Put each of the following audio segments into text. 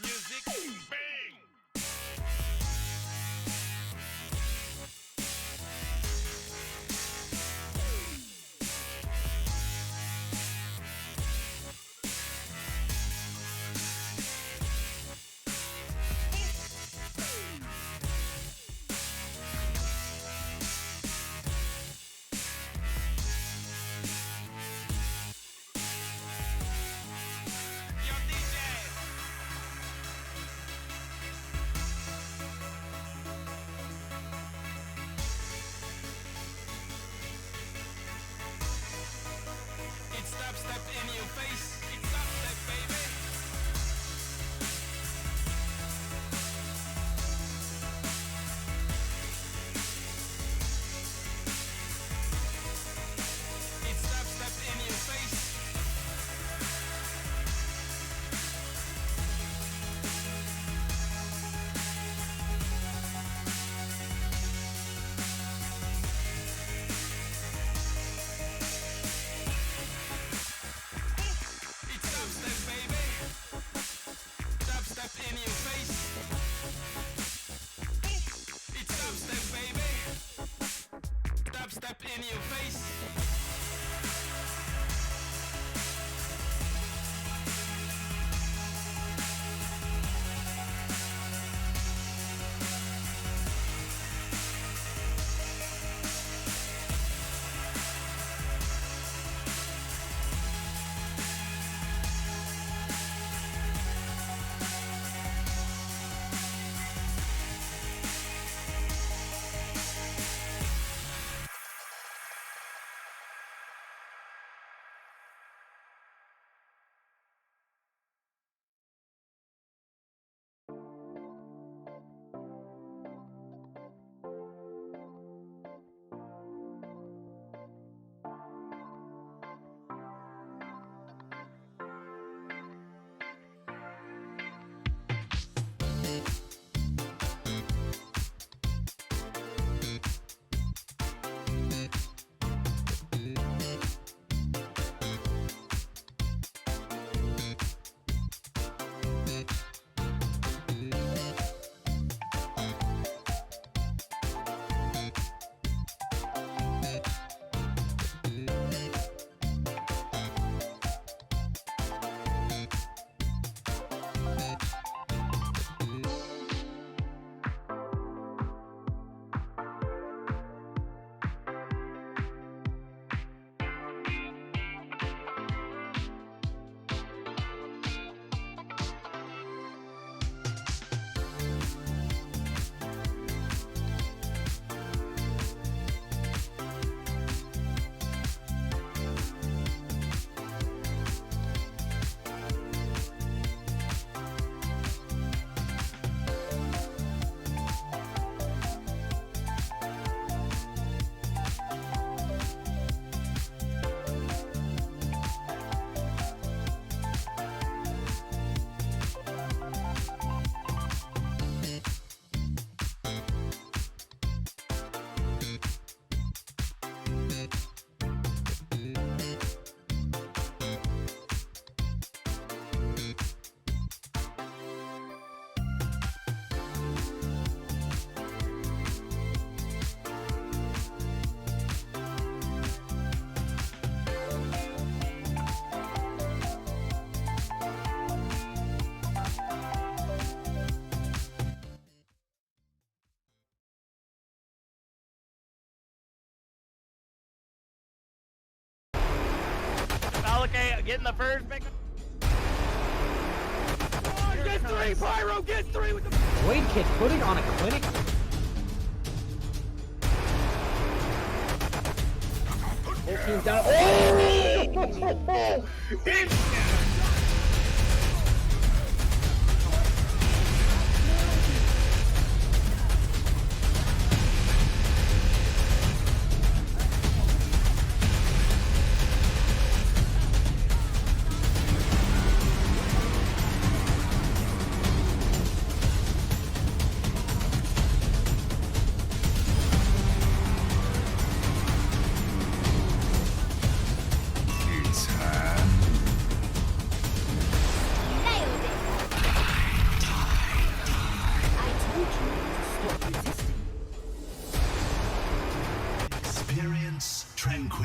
Music, bang! Yo, DJ! It's dubstep in your face. It's dubstep, baby. It's dubstep in your face. It's dubstep, baby. Dubstep in your face. It's dubstep, baby. Dubstep in your face. Okay, getting the first pick. Oh, get three, Pyro, get three with the. Wade Kid putting on a clinic. 14 down. Oh!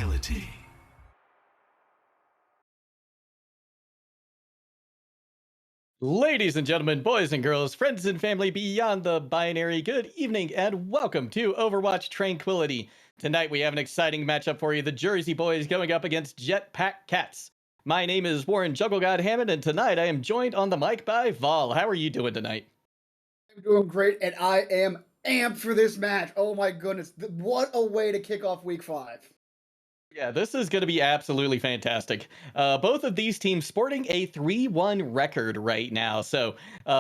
Fatality. Ladies and gentlemen, boys and girls, friends and family beyond the binary, good evening and welcome to Overwatch Tranquility. Tonight we have an exciting matchup for you, the Jersey Boys going up against Jetpack Cats. My name is Warren Jugglegod Hammond, and tonight I am joined on the mic by Vol. How are you doing tonight? I'm doing great, and I am amped for this match. Oh my goodness, what a way to kick off week 5. Yeah, this is going to be absolutely fantastic. Both of these teams sporting a 3-1 record right now. So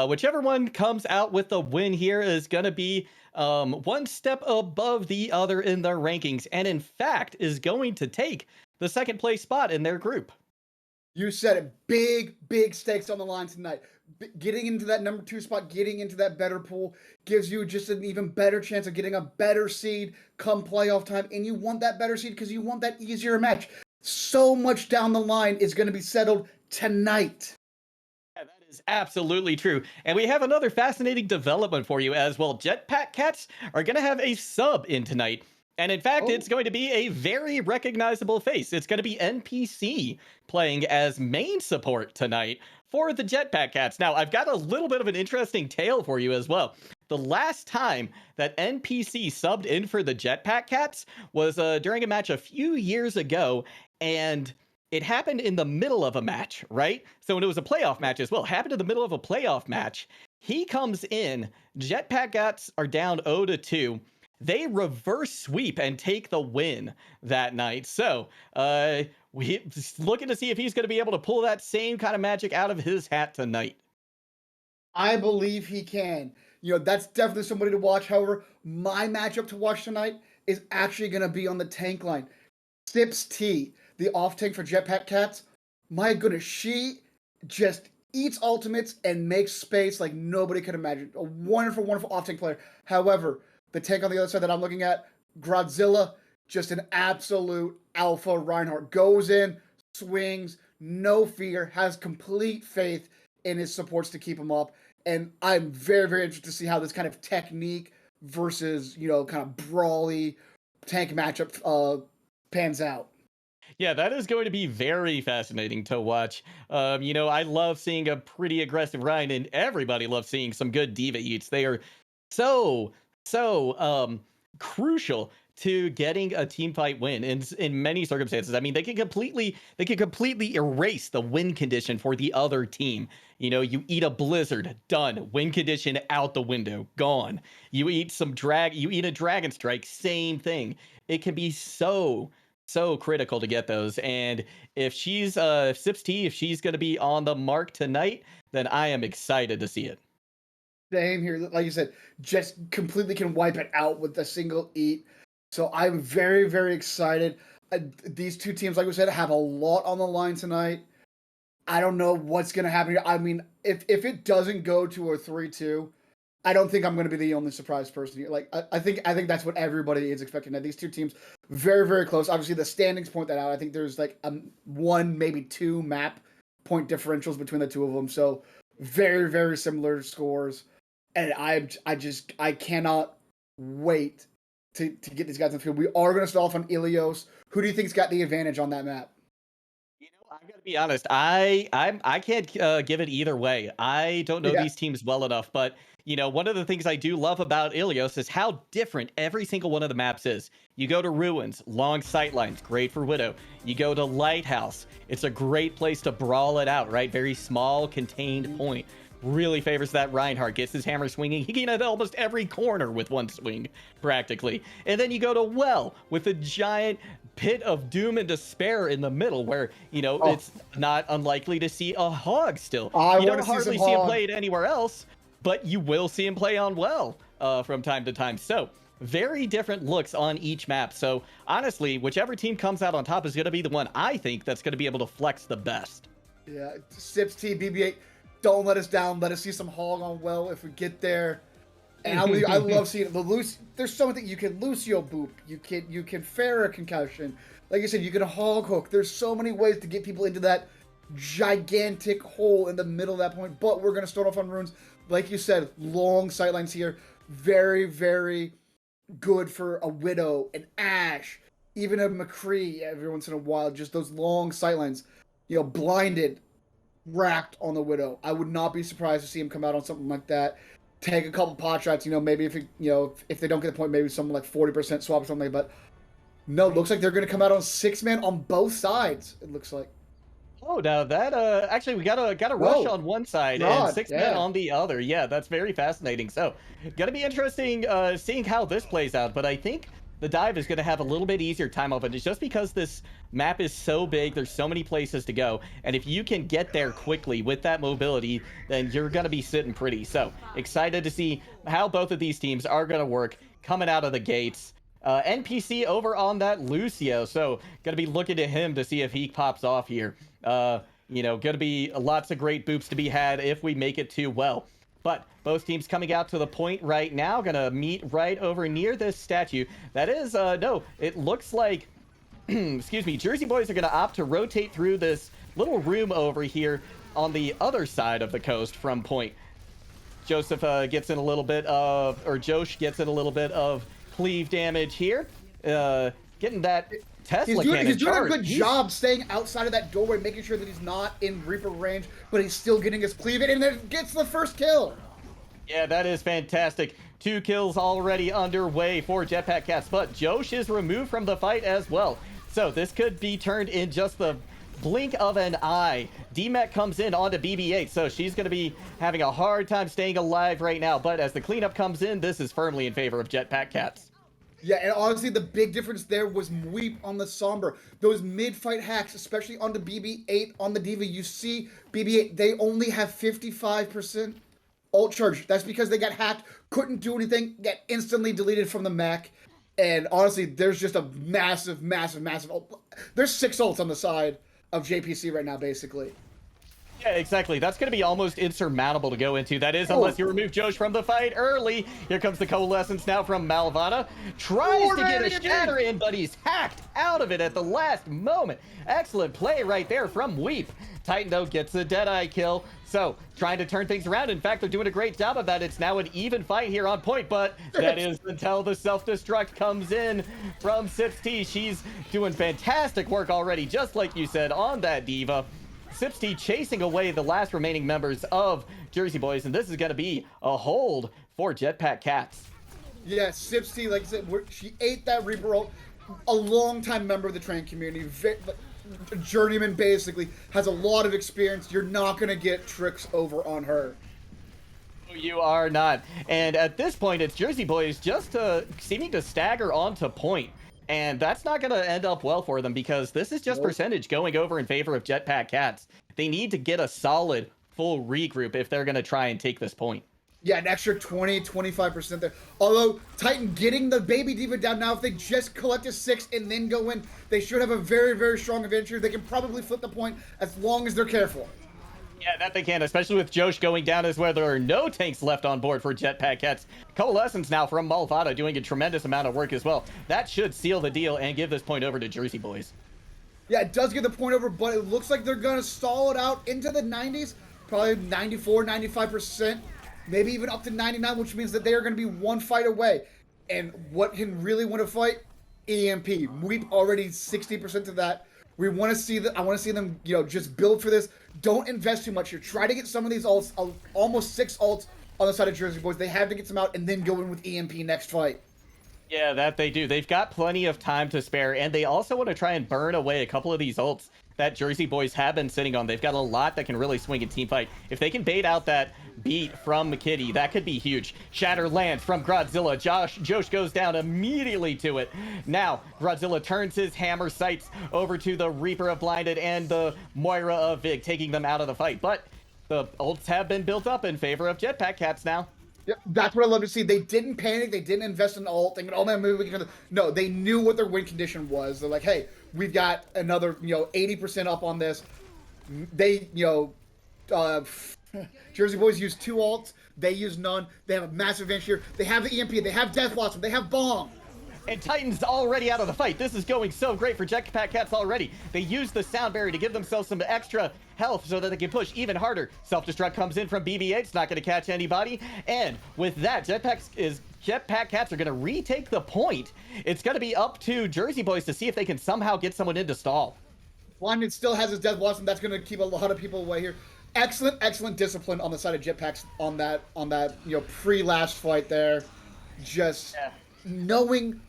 whichever one comes out with the win here is going to be one step above the other in their rankings. And in fact, is going to take the second place spot in their group. You said it. Big stakes on the line tonight. Getting into that number 2 spot, getting into that better pool, gives you just an even better chance of getting a better seed come playoff time. And you want that better seed because you want that easier match. So much down the line is going to be settled tonight. Yeah, that is absolutely true. And we have another fascinating development for you as well. Jetpack Cats are going to have a sub in tonight. And in fact, it's going to be a very recognizable face. It's going to be NPC playing as main support tonight for the Jetpack Cats. Now, I've got a little bit of an interesting tale for you as well. The last time that NPC subbed in for the Jetpack Cats was during a match a few years ago, and it happened in the middle of a match, right? So when it was a playoff match as well, it happened in the middle of a playoff match. He comes in, Jetpack Cats are down 0-2. They reverse sweep and take the win that night. So we're looking to see if he's going to be able to pull that same kind of magic out of his hat tonight. I believe he can. You know, that's definitely somebody to watch. However, my matchup to watch tonight is actually going to be on the tank line. Sips T, the off tank for Jetpack Cats. My goodness, she just eats ultimates and makes space like nobody could imagine. A wonderful off tank player. However, the tank on the other side that I'm looking at, Godzilla, just an absolute alpha Reinhardt. Goes in, swings, no fear, has complete faith in his supports to keep him up. And I'm very interested to see how this kind of technique versus, kind of brawly tank matchup pans out. Yeah, that is going to be very fascinating to watch. I love seeing a pretty aggressive Ryan, and everybody loves seeing some good diva eats. They are so crucial to getting a team fight win in many circumstances. I mean, they can completely erase the win condition for the other team. You eat a blizzard, done. Win condition out the window, gone. You eat a dragon strike, same thing. It can be so critical to get those. And if she's Sips T, if she's going to be on the mark tonight, then I am excited to see it. Same here. Like you said, just completely can wipe it out with a single eat. So I'm very excited. These two teams, like we said, have a lot on the line tonight. I don't know what's going to happen here. I mean, if it doesn't go to a 3-2, I don't think I'm going to be the only surprised person here. Like, I think that's what everybody is expecting. That these two teams, very close. Obviously, the standings point that out. I think there's like one, maybe two map point differentials between the two of them. So very similar scores. And I cannot wait to get these guys on the field. We are going to start off on Ilios. Who do you think's got the advantage on that map? I gotta be honest. I can't give it either way. I don't know these teams well enough, but one of the things I do love about Ilios is how different every single one of the maps is. You go to Ruins, long sightlines, great for Widow. You go to Lighthouse, it's a great place to brawl it out, right? Very small, contained point. Really favors that Reinhardt, gets his hammer swinging. He can hit almost every corner with one swing, practically. And then you go to Well, with a giant pit of doom and despair in the middle, where, it's not unlikely to see a Hog still. You don't hardly see him play it anywhere else, but you will see him play on Well from time to time. So, very different looks on each map. So, honestly, whichever team comes out on top is going to be the one I think that's going to be able to flex the best. Yeah, Sips T, BB8. Don't let us down. Let us see some Hog on Well if we get there. And I love seeing it. There's so many things. You can Lucio boop. You can Pharah concussion. Like I said, you can Hog hook. There's so many ways to get people into that gigantic hole in the middle of that point. But we're going to start off on Runes. Like you said, long sightlines here. Very good for a Widow, an Ashe, even a McCree every once in a while, just those long sightlines, blinded, racked on the Widow. I would not be surprised to see him come out on something like that. Take a couple pot shots, maybe if they don't get the point, maybe something like 40% swap or something. But no, looks like they're going to come out on 6-man on both sides. It looks like. Oh, now that actually we got a rush Whoa. on one side Rod, and 6 men yeah. on the other. Yeah, that's very fascinating. So, gonna be interesting seeing how this plays out. But I think the dive is gonna have a little bit easier time of it. It's just because this map is so big. There's so many places to go, and if you can get there quickly with that mobility, then you're gonna be sitting pretty. So excited to see how both of these teams are gonna work coming out of the gates. NPC over on that Lucio, so gonna be looking to him to see if he pops off here. Gonna be lots of great boops to be had if we make it too well. But both teams coming out to the point right now, gonna meet right over near this statue. That is, no, it looks like, excuse me, Jersey Boys are gonna opt to rotate through this little room over here on the other side of the coast from point. Joseph gets in a little bit of, or Josh gets in a little bit of cleave damage here. Getting that Tesla cannon He's doing a charged. good job staying outside of that doorway, making sure that he's not in Reaper range, but he's still getting his cleave in, and then gets the first kill. Yeah, that is fantastic. 2 kills already underway for Jetpack Cats, but Josh is removed from the fight as well. So this could be turned in just the blink of an eye. DMAC comes in onto BB-8, so she's going to be having a hard time staying alive right now. But as the cleanup comes in, this is firmly in favor of Jetpack Cats. Yeah, and honestly, the big difference there was Weep on the Sombra. Those mid-fight hacks, especially on the BB-8, on the Diva, you see BB-8, they only have 55% ult charge. That's because they got hacked, couldn't do anything, got instantly deleted from the mech. And honestly, there's just a massive ult. There's 6 ults on the side of JPC right now, basically. Yeah, exactly. That's going to be almost insurmountable to go into. That is, unless you remove Josh from the fight early. Here comes the coalescence now from Malvada. Tries to get a shatter in, but he's hacked out of it at the last moment. Excellent play right there from Weep. Titan, though, gets a Deadeye kill. So, trying to turn things around. In fact, they're doing a great job of that. It's now an even fight here on point, but that is until the self-destruct comes in from Sips T. She's doing fantastic work already, just like you said, on that Diva. Sips T chasing away the last remaining members of Jersey Boys, and this is going to be a hold for Jetpack Cats. Yeah, Sips T, like I said, she ate that Reaper ult. A long-time member of the train community, journeyman basically, has a lot of experience. You're not going to get tricks over on her. You are not. And at this point, it's Jersey Boys just seeming to stagger onto point. And that's not going to end up well for them because this is just percentage going over in favor of Jetpack Cats. They need to get a solid full regroup if they're going to try and take this point. Yeah, an extra 20-25% there. Although, Titan getting the baby Diva down now, if they just collect a 6 and then go in, they should have a very, very strong adventure. They can probably flip the point as long as they're careful. Yeah, that they can, especially with Josh going down as well. There are no tanks left on board for Jetpack Cats. Coalescence now from Malvada doing a tremendous amount of work as well. That should seal the deal and give this point over to Jersey Boys. Yeah, it does get the point over, but it looks like they're going to stall it out into the 90s. Probably 94, 95%. Maybe even up to 99, which means that they are going to be one fight away. And what can really win a fight? EMP. Weep already 60% to that. We want to see that. I want to see them, just build for this. Don't invest too much here. Try to get some of these ults, almost 6 ults on the side of Jersey Boys. They have to get some out and then go in with EMP next fight. Yeah, that they do. They've got plenty of time to spare, and they also want to try and burn away a couple of these ults that Jersey Boys have been sitting on. They've got a lot that can really swing in team fight. If they can bait out that beat from McKitty, that could be huge. Shatter lands from Godzilla. Josh goes down immediately to it. Now, Godzilla turns his hammer sights over to the Reaper of Blinded and the Moira of Vig, taking them out of the fight. But the ults have been built up in favor of Jetpack Cats now. Yeah, that's what I love to see. They didn't panic. They didn't invest in ult. Thinking, oh man, maybe we can. No, they knew what their win condition was. They're like, hey, we've got another, 80% up on this. They, Jersey Boys use 2 ults. They use none. They have a massive advantage here. They have the EMP. They have Death Blossom. They have Bomb. And Titan's already out of the fight. This is going so great for Jetpack Cats already. They use the sound barrier to give themselves some extra health so that they can push even harder. Self-destruct comes in from BB-8. It's not going to catch anybody. And with that, Jetpack Cats are going to retake the point. It's going to be up to Jersey Boys to see if they can somehow get someone into stall. London still has his Death Blossom. That's going to keep a lot of people away here. Excellent discipline on the side of Jetpacks on that pre-last fight there. Just knowing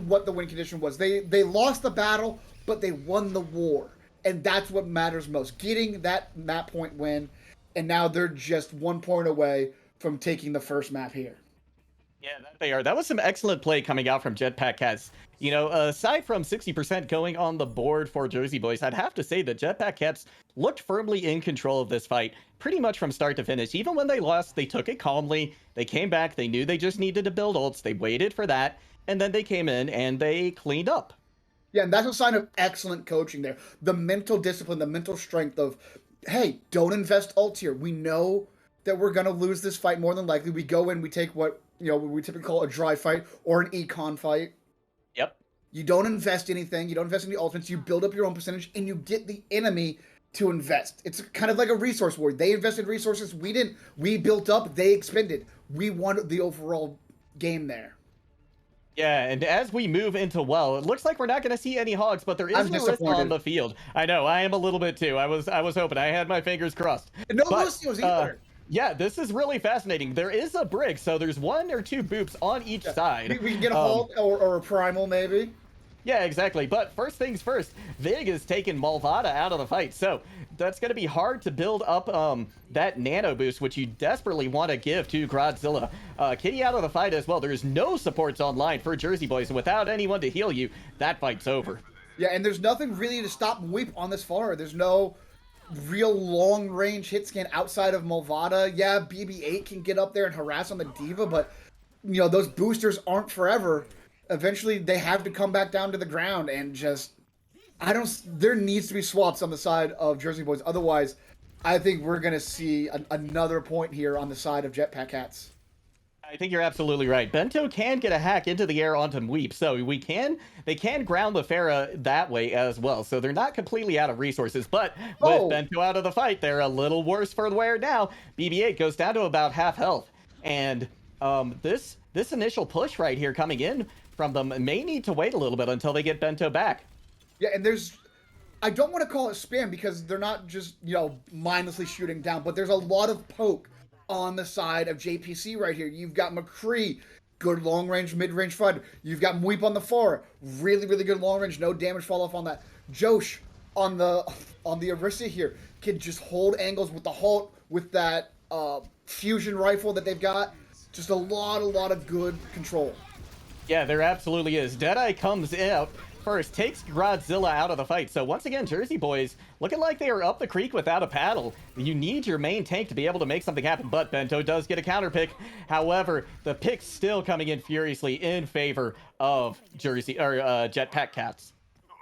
what the win condition was. They lost the battle, but they won the war. And that's what matters most. Getting that map point win, and now they're just 1 point away from taking the first map here. Yeah, that they are. That was some excellent play coming out from Jetpack Cats. You know, aside from 60% going on the board for Jersey Boys, I'd have to say that Jetpack Cats looked firmly in control of this fight pretty much from start to finish. Even when they lost, they took it calmly. They came back. They knew they just needed to build ults. They waited for that. And then they came in and they cleaned up. Yeah, and that's a sign of excellent coaching there. The mental discipline, the mental strength of, hey, don't invest ults here. We know that we're going to lose this fight more than likely. We go in, we take what we typically call a dry fight or an econ fight. Yep. You don't invest anything. You don't invest in the ultimates. You build up your own percentage, and you get the enemy to invest. It's kind of like a resource war. They invested resources. We didn't. We built up. They expended. We won the overall game there. Yeah, and as we move into it looks like we're not going to see any hogs, but there is Marissa on the field. I know, I am a little bit too. I was hoping. I had my fingers crossed. And no Lucios either. Yeah, this is really fascinating. There is a brig, so there's 1 or 2 boops on each side. We can get a halt or a primal maybe. Yeah, exactly. But first things first, Vig is taking Malvada out of the fight. So that's going to be hard to build up that nano boost, which you desperately want to give to Godzilla. Kitty out of the fight as well. There's no supports online for Jersey Boys. And without anyone to heal you, that fight's over. Yeah, and there's nothing really to stop Weep on this far. There's no real long-range hit scan outside of Malvada. Yeah, BB-8 can get up there and harass on the Diva, but, those boosters aren't forever. Eventually, they have to come back down to the ground and just... there needs to be swaps on the side of Jersey Boys. Otherwise, I think we're going to see another point here on the side of Jetpack Cats. I think you're absolutely right. Bento can get a hack into the air onto Weep, so they can ground the Pharah that way as well. So they're not completely out of resources, but with Bento out of the fight, they're a little worse for the wear now. BB-8 goes down to about half health, and this initial push right here coming in from them may need to wait a little bit until they get Bento back. Yeah, and I don't want to call it spam because they're not just, mindlessly shooting down, but there's a lot of poke on the side of JPC right here. You've got McCree, good long-range, mid-range fighter. You've got Mweep on the far, really, really good long-range, no damage fall off on that. Josh on the Orisa here can just hold angles with the halt, with that fusion rifle that they've got. Just a lot of good control. Yeah, there absolutely is. Deadeye comes out first, takes Godzilla out of the fight. So once again, Jersey Boys looking like they are up the creek without a paddle. You need your main tank to be able to make something happen, but Bento does get a counter pick. However, the pick's still coming in furiously in favor of Jetpack Cats.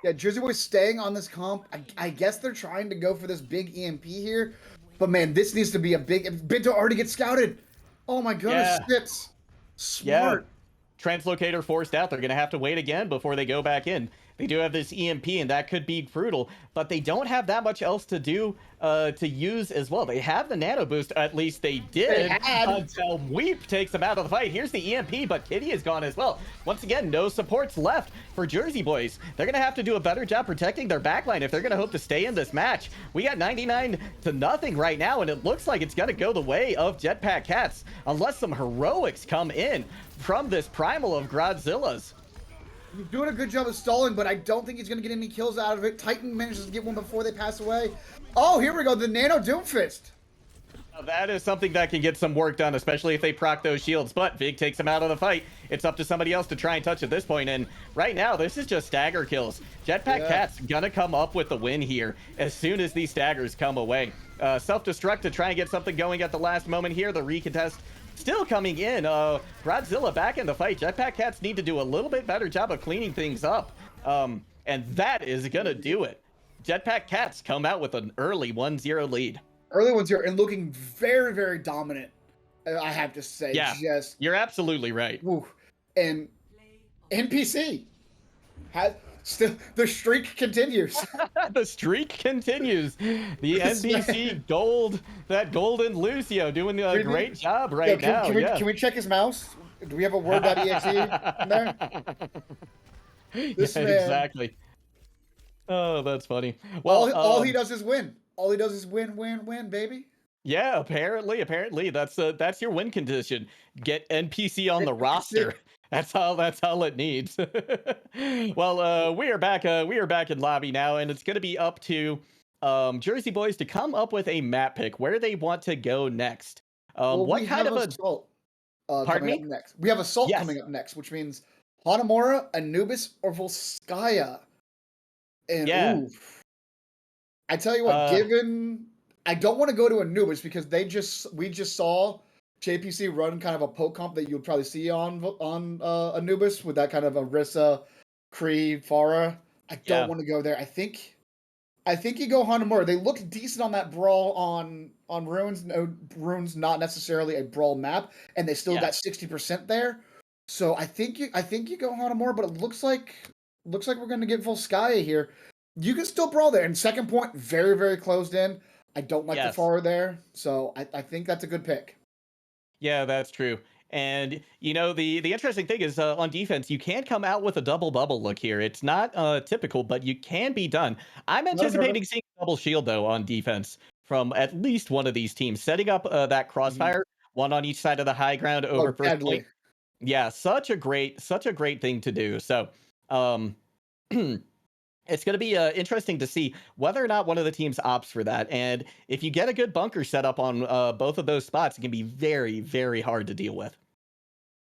Yeah, Jersey Boys staying on this comp. I guess they're trying to go for this big EMP here, but man, this needs to be a big... Bento already gets scouted. Oh my goodness, Stips. Smart. Yeah. Translocator forced out. They're going to have to wait again before they go back in. They do have this EMP, and that could be brutal, but they don't have that much else to do to use as well. They have the nano boost, at least they did, until Weep takes them out of the fight. Here's the EMP, but Kitty is gone as well. Once again, no supports left for Jersey Boys. They're going to have to do a better job protecting their backline if they're going to hope to stay in this match. We got 99-0 right now, and it looks like it's going to go the way of Jetpack Cats, unless some heroics come in from this primal of Godzilla's. He's doing a good job of stalling, but I don't think he's going to get any kills out of it. Titan manages to get one before they pass away. Oh, here we go. The Nano Doomfist. That is something that can get some work done, especially if they proc those shields. But Vig takes him out of the fight. It's up to somebody else to try and touch at this point. And right now, this is just stagger kills. Jetpack Cat's going to come up with the win here as soon as these staggers come away. Self-destruct to try and get something going at the last moment here. The recontest still coming in. Godzilla back in the fight. Jetpack Cats need to do a little bit better job of cleaning things up. And that is going to do it. Jetpack Cats come out with an early 1-0 lead. Early 1-0 and looking very, very dominant, I have to say. Yeah, you're absolutely right. Woo. And NPC has still the streak continues. The streak continues. The This NPC gold, that golden Lucio doing a great job right now. Can we check his mouse? Do we have a word.exe in there? This man, exactly. Oh, that's funny. Well, all he does is win. All he does is win, win, win, baby. yeah, apparently that's your win condition. Get NPC on the roster. That's all it needs. Well, we are back in lobby now, and it's gonna be up to Jersey Boys to come up with a map pick where they want to go next. Well, What we kind have of a assault Pardon coming me? up next. We have assault Yes. coming up next, which means Hanamura, Anubis, or Volskaya. And Yeah. ooh, I tell you what, I don't want to go to Anubis because we just saw JPC run kind of a poke comp that you'll probably see on Anubis with that kind of Orisa, Kree, Farah. I don't want to go there. I think you go Hanamura. They looked decent on that brawl on Ruins. No, Ruins not necessarily a brawl map, and they still got 60% there. So I think you go Hanamura, but it looks like we're gonna get Volskaya here. You can still brawl there. And second point, very, very closed in. I don't like the Farah there, so I think that's a good pick. Yeah, that's true. And the interesting thing is on defense, you can come out with a double bubble look here. It's not typical, but you can be done. I'm anticipating seeing a double shield though on defense from at least one of these teams, setting up that crossfire, one on each side of the high ground over first deadly. point. Yeah, such a great thing to do. So, it's going to be interesting to see whether or not one of the teams opts for that. And if you get a good bunker set up on both of those spots, it can be very, very hard to deal with.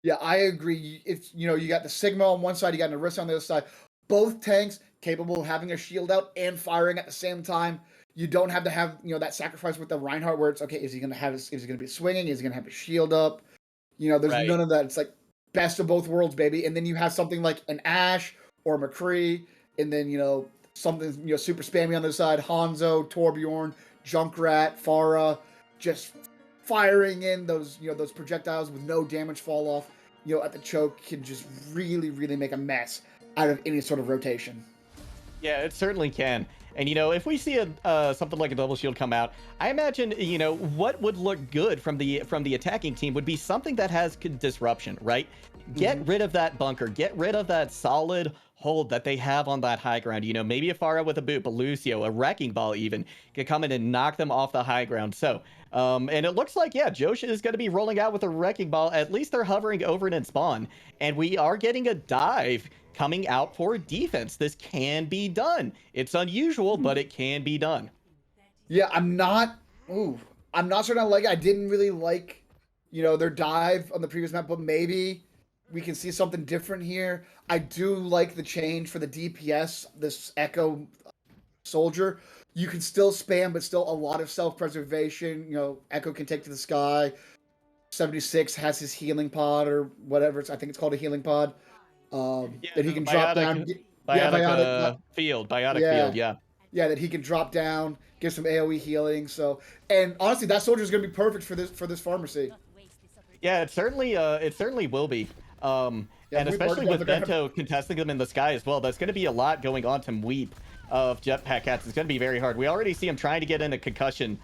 Yeah, I agree. It's you got the Sigma on one side, you got Narissa on the other side. Both tanks capable of having a shield out and firing at the same time. You don't have to have that sacrifice with the Reinhardt where it's okay. Is he going to be swinging? Is he going to have his shield up? There's none of that. It's like best of both worlds, baby. And then you have something like an Ashe or McCree. And then, something, super spammy on the side. Hanzo, Torbjorn, Junkrat, Farah, just firing in those projectiles with no damage fall off, at the choke can just really, really make a mess out of any sort of rotation. Yeah, it certainly can. And, if we see something like a double shield come out, I imagine, what would look good from the attacking team would be something that has disruption, right? Get rid of that bunker. Get rid of that solid hold that they have on that high ground. Maybe a Farah with a boot, but Lucio, a wrecking ball even, could come in and knock them off the high ground. So, and it looks like, Josh is going to be rolling out with a wrecking ball. At least they're hovering over it in spawn. And we are getting a dive coming out for defense. This can be done. It's unusual, but it can be done. Yeah, I'm not certain I like it. I didn't really like, their dive on the previous map, but maybe we can see something different here. I do like the change for the DPS, this Echo soldier. You can still spam, but still a lot of self-preservation. Echo can take to the sky. 76 has his healing pod or whatever. I think it's called a healing pod. That he can drop down. Biotic field. Yeah, that he can drop down, give some AoE healing. So, and honestly, that soldier is going to be perfect for this pharmacy. Yeah, it certainly will be. And especially with Bento contesting them in the sky as well, that's going to be a lot going on to Weep of Jetpack Cats. It's going to be very hard. We already see him trying to get in a concussive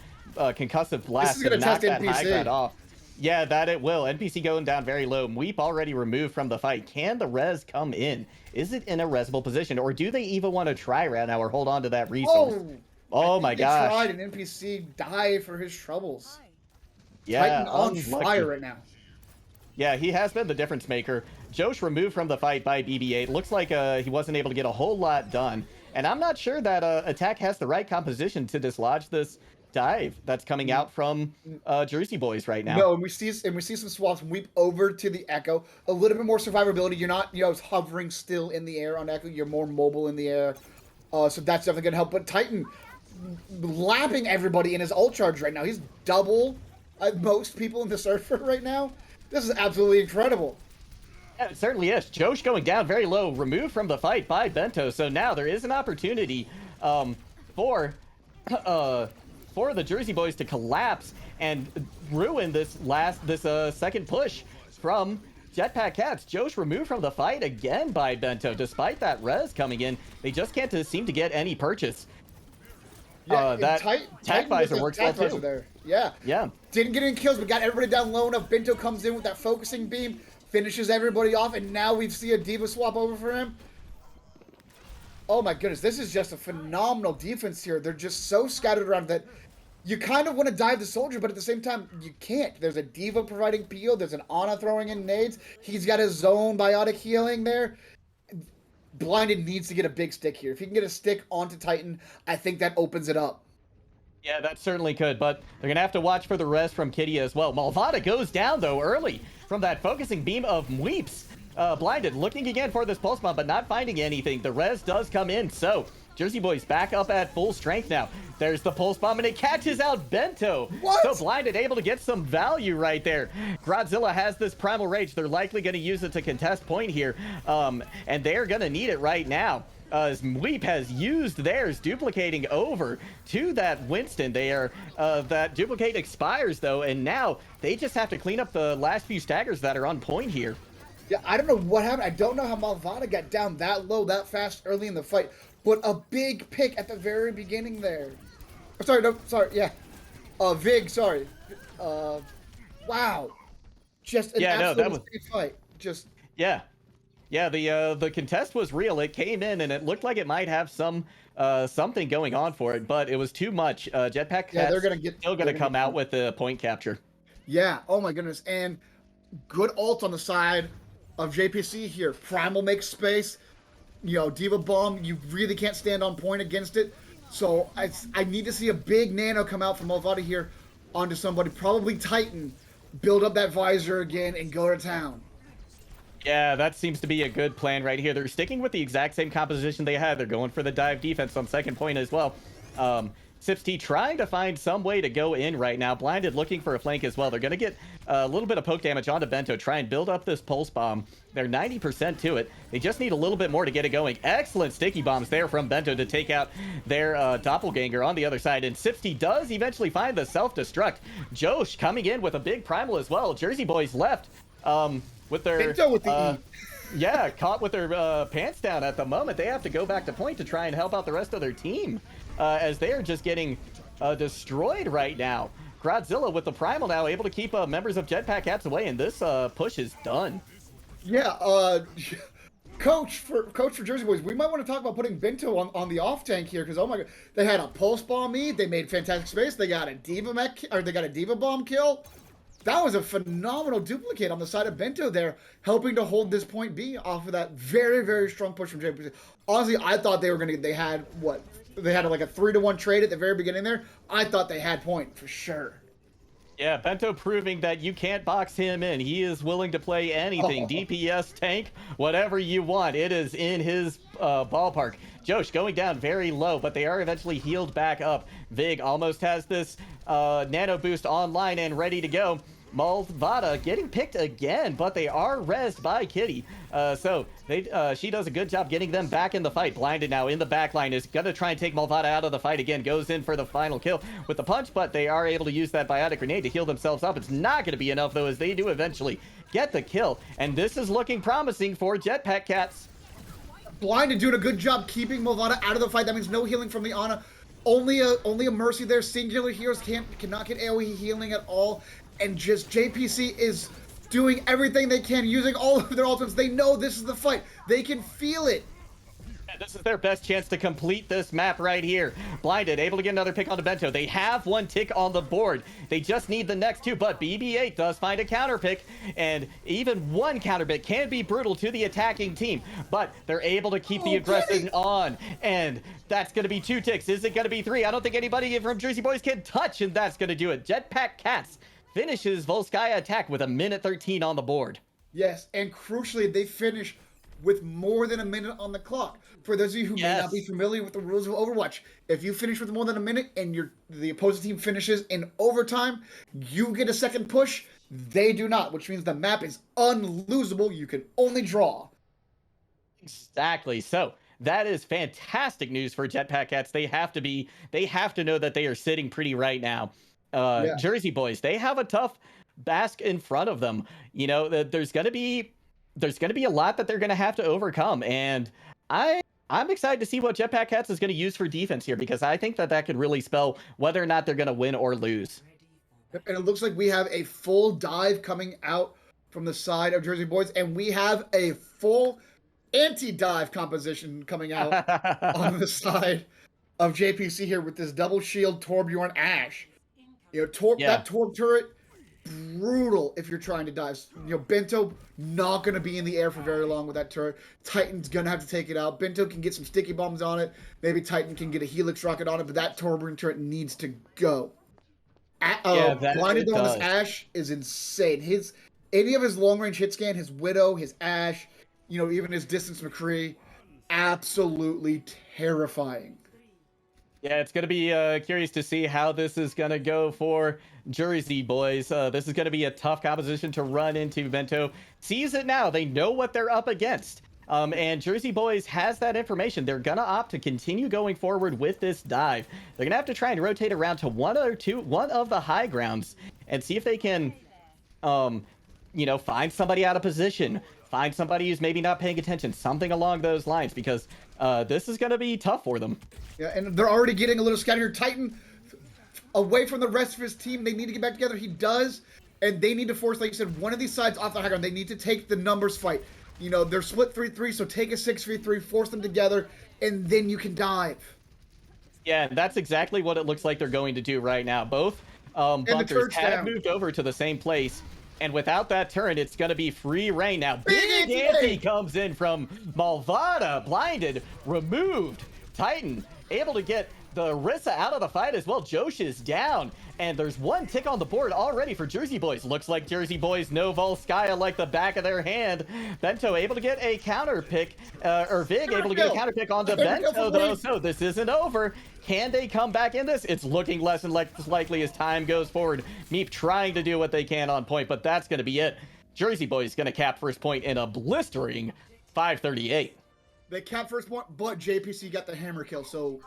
blast and knock that high ground off. Yeah, that it will. NPC going down very low. Weep already removed from the fight. Can the res come in? Is it in a resable position? Or do they even want to try right now or hold on to that resource? Oh my gosh. They tried an NPC die for his troubles. Yeah, Titan on fire right now. Yeah, he has been the difference maker. Josh removed from the fight by BB-8. Looks like he wasn't able to get a whole lot done. And I'm not sure that Attack has the right composition to dislodge this dive that's coming out from Jersey Boys right now. No, and we see some swaps Weep over to the Echo. A little bit more survivability. You're not hovering still in the air on Echo. You're more mobile in the air. So that's definitely gonna help. But Titan lapping everybody in his ult charge right now. He's double most people in the server right now. This is absolutely incredible. Yeah, it certainly is. Josh going down very low, removed from the fight by Bento. So now there is an opportunity for the Jersey Boys to collapse and ruin this second push from Jetpack Cats, Josh removed from the fight again by Bento. Despite that res coming in, they just can't seem to get any purchase. Yeah, That Tac Visor works well too. There. Yeah. Yeah. Didn't get any kills, but got everybody down low enough. Bento comes in with that focusing beam, finishes everybody off, and now we see a diva swap over for him. Oh my goodness, this is just a phenomenal defense here. They're just so scattered around that you kind of want to dive the soldier, but at the same time, you can't. There's a diva providing PO, there's an Ana throwing in nades. He's got his own biotic healing there. Blinded needs to get a big stick here. If he can get a stick onto Titan, I think that opens it up. Yeah, that certainly could, but they're going to have to watch for the rest from Kitty as well. Malvada goes down, though, early from that focusing beam of Weeps. Blinded, looking again for this pulse bomb, but not finding anything. The res does come in, so Jersey Boys back up at full strength now. There's the pulse bomb, and it catches out Bento. What? So Blinded able to get some value right there. Godzilla has this Primal Rage. They're likely going to use it to contest point here, and they're going to need it right now. Weep has used theirs, duplicating over to that Winston. They are that duplicate expires though, and now they just have to clean up the last few staggers that are on point here. Yeah, I don't know what happened. I don't know how Malvada got down that low that fast early in the fight, but a big pick at the very beginning there. Oh, sorry, no, sorry, yeah. Vig, sorry. Wow. Just an absolute insane fight. Just yeah. Yeah, the contest was real. It came in and it looked like it might have some something going on for it, but it was too much. Jetpack Cats still gonna come out with the point capture. Yeah. Oh my goodness. And good ult on the side of JPC here. Primal makes space. You know, Diva Bomb. You really can't stand on point against it. So I need to see a big nano come out from Malvada here onto somebody, probably Titan. Build up that visor again and go to town. Yeah, that seems to be a good plan right here. They're sticking with the exact same composition they had. They're going for the dive defense on second point as well. Sips T trying to find some way to go in right now. Blinded looking for a flank as well. They're going to get a little bit of poke damage onto Bento. Try and build up this pulse bomb. They're 90% to it. They just need a little bit more to get it going. Excellent sticky bombs there from Bento to take out their doppelganger on the other side. And Sips T does eventually find the self-destruct. Josh coming in with a big primal as well. Jersey Boys left. With their Bento with the yeah, caught with their pants down at the moment. They have to go back to point to try and help out the rest of their team as they are just getting destroyed right now. Godzilla with the primal now able to keep members of Jetpack Cats away, and this push is done. Yeah, coach for Jersey Boys, we might want to talk about putting Bento on the off tank here, because oh my god, they had a pulse bomb lead, they made fantastic space, they got a diva mech, or they got a diva bomb kill. That was a phenomenal duplicate on the side of Bento there, helping to hold this point B off of that very, very strong push from JPC. Honestly, I thought they had like a 3-to-1 trade at the very beginning there. I thought they had point for sure. Yeah, Bento proving that you can't box him in. He is willing to play anything. DPS, tank, whatever you want. It is in his ballpark. Josh going down very low, but they are eventually healed back up. Vig almost has this nano boost online and ready to go. Malvada getting picked again, but they are rezzed by Kitty. So she does a good job getting them back in the fight. Blinded now in the back line is going to try and take Malvada out of the fight again. Goes in for the final kill with the punch, but they are able to use that biotic grenade to heal themselves up. It's not going to be enough, though, as they do eventually get the kill. And this is looking promising for Jetpack Cats. Blinded doing a good job keeping Malvada out of the fight. That means no healing from the Ana. Only a mercy there. Singular heroes cannot get AoE healing at all. And just JPC is doing everything they can, using all of their ultimates. They know this is the fight. They can feel it. Yeah, this is their best chance to complete this map right here. Blinded, able to get another pick onto Bento. They have one tick on the board. They just need the next two, but BB8 does find a counter pick, and even one counter pick can be brutal to the attacking team, but they're able to keep the aggression on, and that's going to be 2 ticks. Is it going to be 3? I don't think anybody from Jersey Boys can touch, and that's going to do it. Jetpack Cats finishes Volskaya attack with 1:13 on the board. Yes, and crucially, they finish with more than a minute on the clock. For those of you who may not be familiar with the rules of Overwatch, if you finish with more than a minute and the opposing team finishes in overtime, you get a second push. They do not, which means the map is unlosable. You can only draw. Exactly. So that is fantastic news for Jetpack Cats. They have to know that they are sitting pretty right now. Jersey Boys, they have a tough bask in front of them. You know, there's gonna be a lot that they're gonna have to overcome, and I'm excited to see what Jetpack Cats is gonna use for defense here, because I think that that could really spell whether or not they're gonna win or lose. And it looks like we have a full dive coming out from the side of Jersey Boys, and we have a full anti-dive composition coming out on the side of JPC here with this double shield Torbjorn Ash. You know, that Torb turret, brutal if you're trying to dive. You know, Bento not going to be in the air for very long with that turret. Titan's going to have to take it out. Bento can get some sticky bombs on it. Maybe Titan can get a Helix rocket on it, but that Torbjorn turret needs to go. Blinded on this Ash is insane. Any of his long-range hit scan, his Widow, his Ash, you know, even his Distance McCree, absolutely terrifying. Yeah, it's going to be curious to see how this is going to go for Jersey Boys. This is going to be a tough composition to run into. Bento sees it now. They know what they're up against. And Jersey Boys has that information. They're going to opt to continue going forward with this dive. They're going to have to try and rotate around to one of the high grounds and see if they can, you know, find somebody out of position, find somebody who's maybe not paying attention, something along those lines, because this is going to be tough for them. Yeah, and they're already getting a little scattered here. Titan, away from the rest of his team, they need to get back together. He does, and they need to force, like you said, one of these sides off the high ground. They need to take the numbers fight. You know, they're split 3-3, so take a 6-3-3, force them together, and then you can dive. Yeah, that's exactly what it looks like they're going to do right now. Both bunkers have moved over to the same place, and without that turret, it's going to be free reign now. Big Anti comes in from Malvada, blinded, removed. Titan able to get the Rissa out of the fight as well. Josh is down, and there's one tick on the board already for Jersey Boys. Looks like Jersey Boys know Volskaya like the back of their hand. Bento able to get a counter pick, or Vig able to get a counter pick onto Bento, though, so this isn't over. Can they come back in this? It's looking less and less likely as time goes forward. Meep trying to do what they can on point, but that's going to be it. Jersey Boys going to cap first point in a blistering 538. They capped first point, but JPC got the hammer kill, so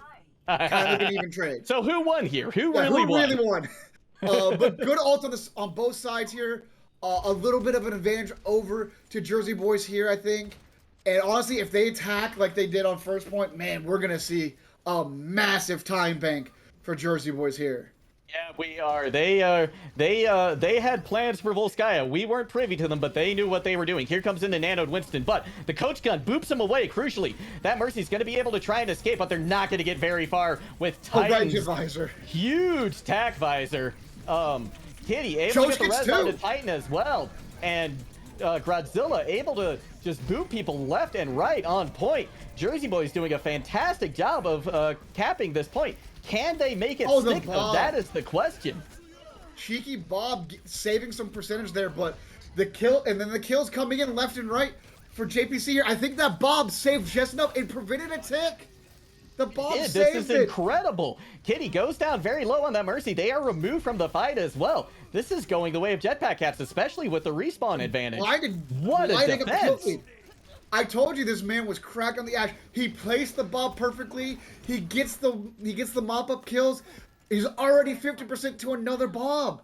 kind of an even trade. So who won here? Who really won? But good ult on both sides here. A little bit of an advantage over to Jersey Boys here, I think. And honestly, if they attack like they did on first point, man, we're going to see a massive time bank for Jersey Boys here. Yeah, we are. They had plans for Volskaya. We weren't privy to them, but they knew what they were doing. Here comes in the nanoed Winston, but the coach gun boops him away. Crucially, that Mercy's going to be able to try and escape, but they're not going to get very far with Titan's huge tack visor. Kitty able to get the res out of Titan as well, and Godzilla able to just boot people left and right on point. Jersey Boys doing a fantastic job of capping this point. Can they make it stick, though? That is the question. Cheeky Bob saving some percentage there, but the kill, and then the kills coming in left and right for JPC here. I think that Bob saved just enough and prevented a tick. The Bob saved it. This is incredible. Kitty goes down very low on that Mercy. They are removed from the fight as well. This is going the way of Jetpack Cats, especially with the respawn advantage. What a defense. I told you this man was cracked on the Ash. He placed the Bob perfectly. He gets the mop-up kills. He's already 50% to another Bob.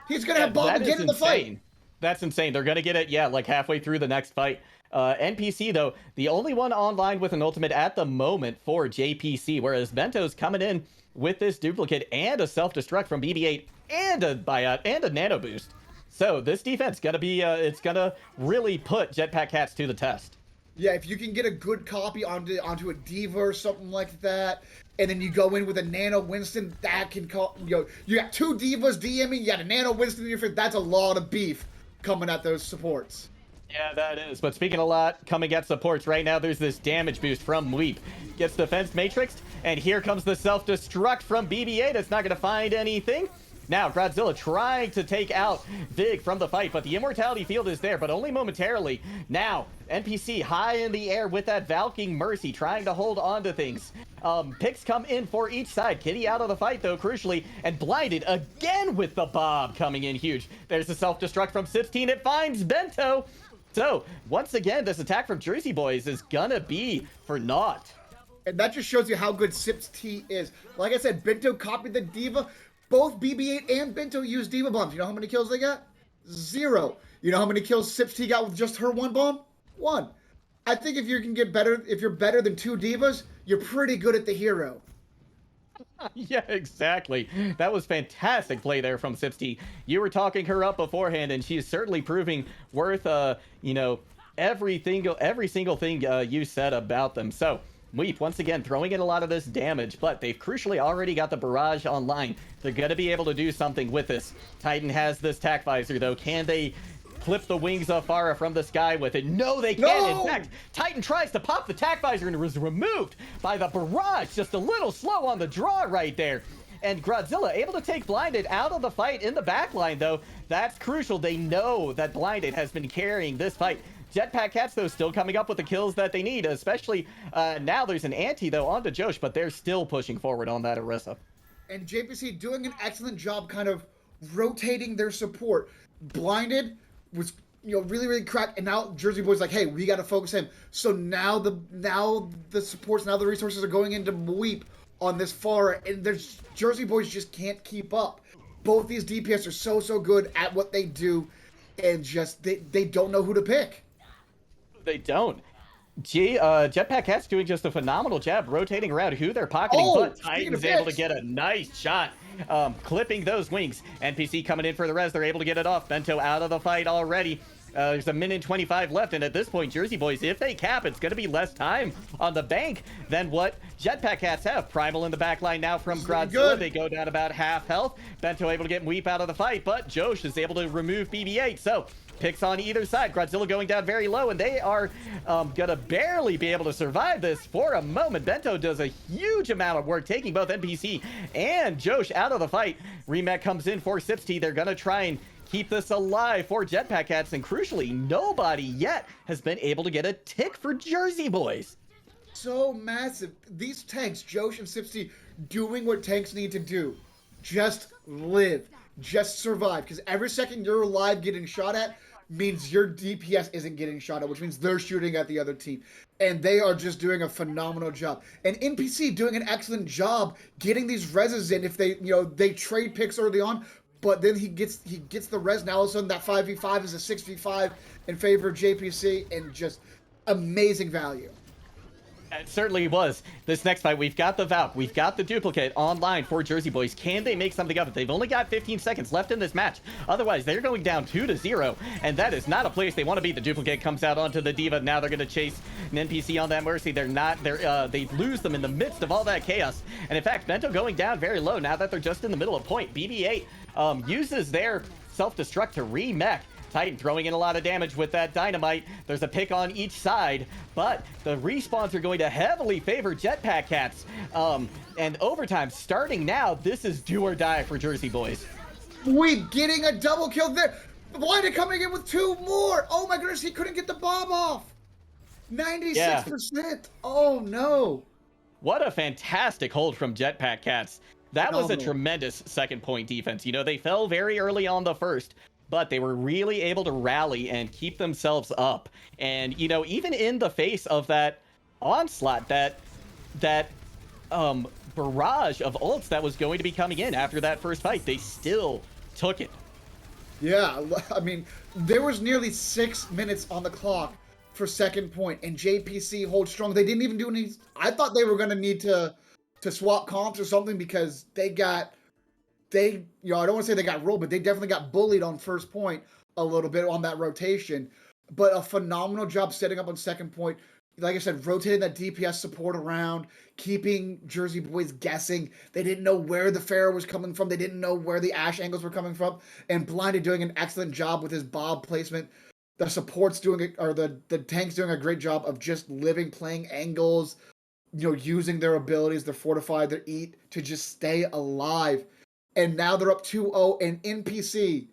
He's going to have Bob again in the fight. That's insane. They're going to get it, yeah, like halfway through the next fight. NPC, though, the only one online with an ultimate at the moment for JPC, whereas Bento's coming in with this duplicate and a self-destruct from BB-8 and a buyout and a nano boost. So this defense gonna be it's gonna really put Jetpack Cats to the test. Yeah, if you can get a good copy onto a Diva or something like that, and then you go in with a Nano Winston, that can call, you know, you got two Divas DMing, you got a Nano Winston in your face. That's a lot of beef coming at those supports. Yeah, that is. But speaking a lot coming at supports right now, there's this damage boost from Weep. Gets defense matrixed, and here comes the self-destruct from BB-8. It's not gonna find anything. Now, Godzilla trying to take out Vig from the fight, but the immortality field is there, but only momentarily. Now, NPC high in the air with that Valking Mercy, trying to hold on to things. Picks come in for each side. Kitty out of the fight, though, crucially, and blinded again with the Bob coming in huge. There's the self-destruct from 16. It finds Bento. So, once again, this attack from Jersey Boys is gonna be for naught. And that just shows you how good Sips T is. Like I said, Bento copied the Diva. Both BB-8 and Bento use Diva bombs. You know how many kills they got? 0. You know how many kills Sips T got with just her one bomb? 1. I think if you can get better, if you're better than 2 divas, you're pretty good at the hero. Yeah, exactly. That was fantastic play there from Sipsty. You were talking her up beforehand, and she is certainly proving worth, you know, every single thing you said about them. So, Weep, once again, throwing in a lot of this damage, but they've crucially already got the barrage online. They're going to be able to do something with this. Titan has this tac visor, though. Can they clip the wings of Farah from the sky with it? No, they can't. No! In fact, Titan tries to pop the tac visor and was removed by the barrage. Just a little slow on the draw right there. And Godzilla able to take Blinded out of the fight in the backline, though. That's crucial. They know that Blinded has been carrying this fight. Jetpack Cats, though, still coming up with the kills that they need, especially now there's an anti, though, onto Josh, but they're still pushing forward on that Orisa. And JPC doing an excellent job kind of rotating their support. Blinded was, you know, really cracked, and now Jersey Boys like, hey, we got to focus him. So now the supports, now the resources are going into Weep on this far, and there's Jersey Boys just can't keep up. Both these DPS are so good at what they do, and just they don't know who to pick. They don't. Jetpack Cat's doing just a phenomenal job rotating around who they're pocketing, but Titan's able to get a nice shot, clipping those wings. NPC coming in for the res, they're able to get it off. Bento out of the fight already. There's a minute 25 left, and at this point, Jersey Boys, if they cap, it's going to be less time on the bank than what Jetpack Cats have. Primal in the back line now from Godzilla. They go down about half health. Bento able to get Weep out of the fight, but Josh is able to remove BB-8, so picks on either side. Godzilla going down very low, and they are gonna barely be able to survive this for a moment. Bento does a huge amount of work, taking both NPC and Josh out of the fight. Remake comes in for Sipsty. They're gonna try and keep this alive for Jetpack Cats, and crucially, nobody yet has been able to get a tick for Jersey Boys. So massive. These tanks, Josh and Sipsty, doing what tanks need to do. Just live. Just survive. Because every second you're alive getting shot at means your DPS isn't getting shot at, which means they're shooting at the other team. And they are just doing a phenomenal job. And NPC doing an excellent job getting these reses in if they, you know, they trade picks early on, but then he gets the res, and all of a sudden that 5v5 is a 6v5 in favor of JPC, and just amazing value. It certainly was. This next fight, we've got the Valk, we've got the duplicate online for Jersey Boys. Can they make something of it? They've only got 15 seconds left in this match. Otherwise, they're going down 2-0, and that is not a place they want to be. The duplicate comes out onto the Diva. Now they're going to chase an NPC on that Mercy. They lose them in the midst of all that chaos. And in fact, Bento going down very low now that they're just in the middle of point. BB-8 uses their self-destruct to remech. Titan throwing in a lot of damage with that dynamite. There's a pick on each side, but the respawns are going to heavily favor Jetpack Cats. And overtime starting now. This is do or die for Jersey Boys. We getting a double kill there. Blinded coming in with 2 more. Oh my goodness, he couldn't get the bomb off. 96%. Yeah. Oh no. What a fantastic hold from Jetpack Cats. That Phenomenal. Was a tremendous second point defense. You know, they fell very early on the first, but they were really able to rally and keep themselves up. And, you know, even in the face of that onslaught, that barrage of ults that was going to be coming in after that first fight, they still took it. Yeah, I mean, there was nearly 6 minutes on the clock for second point, and JPC holds strong. They didn't even do any... I thought they were going to need to swap comps or something, because you know, I don't want to say they got rolled, but they definitely got bullied on first point a little bit on that rotation. But a phenomenal job setting up on second point. Like I said, rotating that DPS support around, keeping Jersey Boys guessing. They didn't know where the Pharaoh was coming from. They didn't know where the Ashe angles were coming from. And Blinded doing an excellent job with his Bob placement. The support's doing it, or the tank's doing a great job of just living, playing angles, you know, using their abilities, their fortify, their eat to just stay alive. And now they're up 2-0, and NPC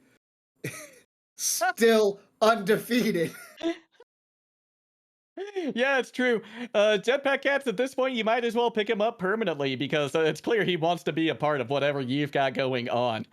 still undefeated. Yeah, it's true. Jetpack Cats, at this point, you might as well pick him up permanently because it's clear he wants to be a part of whatever you've got going on.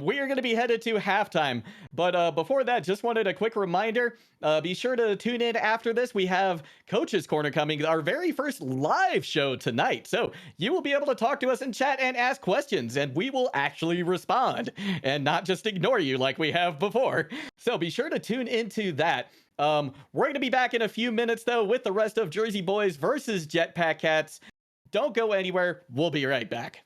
We are going to be headed to halftime, but before that, just wanted a quick reminder. Be sure to tune in after this. We have Coach's Corner coming, our very first live show tonight. So you will be able to talk to us in chat and ask questions, and we will actually respond and not just ignore you like we have before. So be sure to tune into that. We're going to be back in a few minutes, though, with the rest of Jersey Boys versus Jetpack Cats. Don't go anywhere. We'll be right back.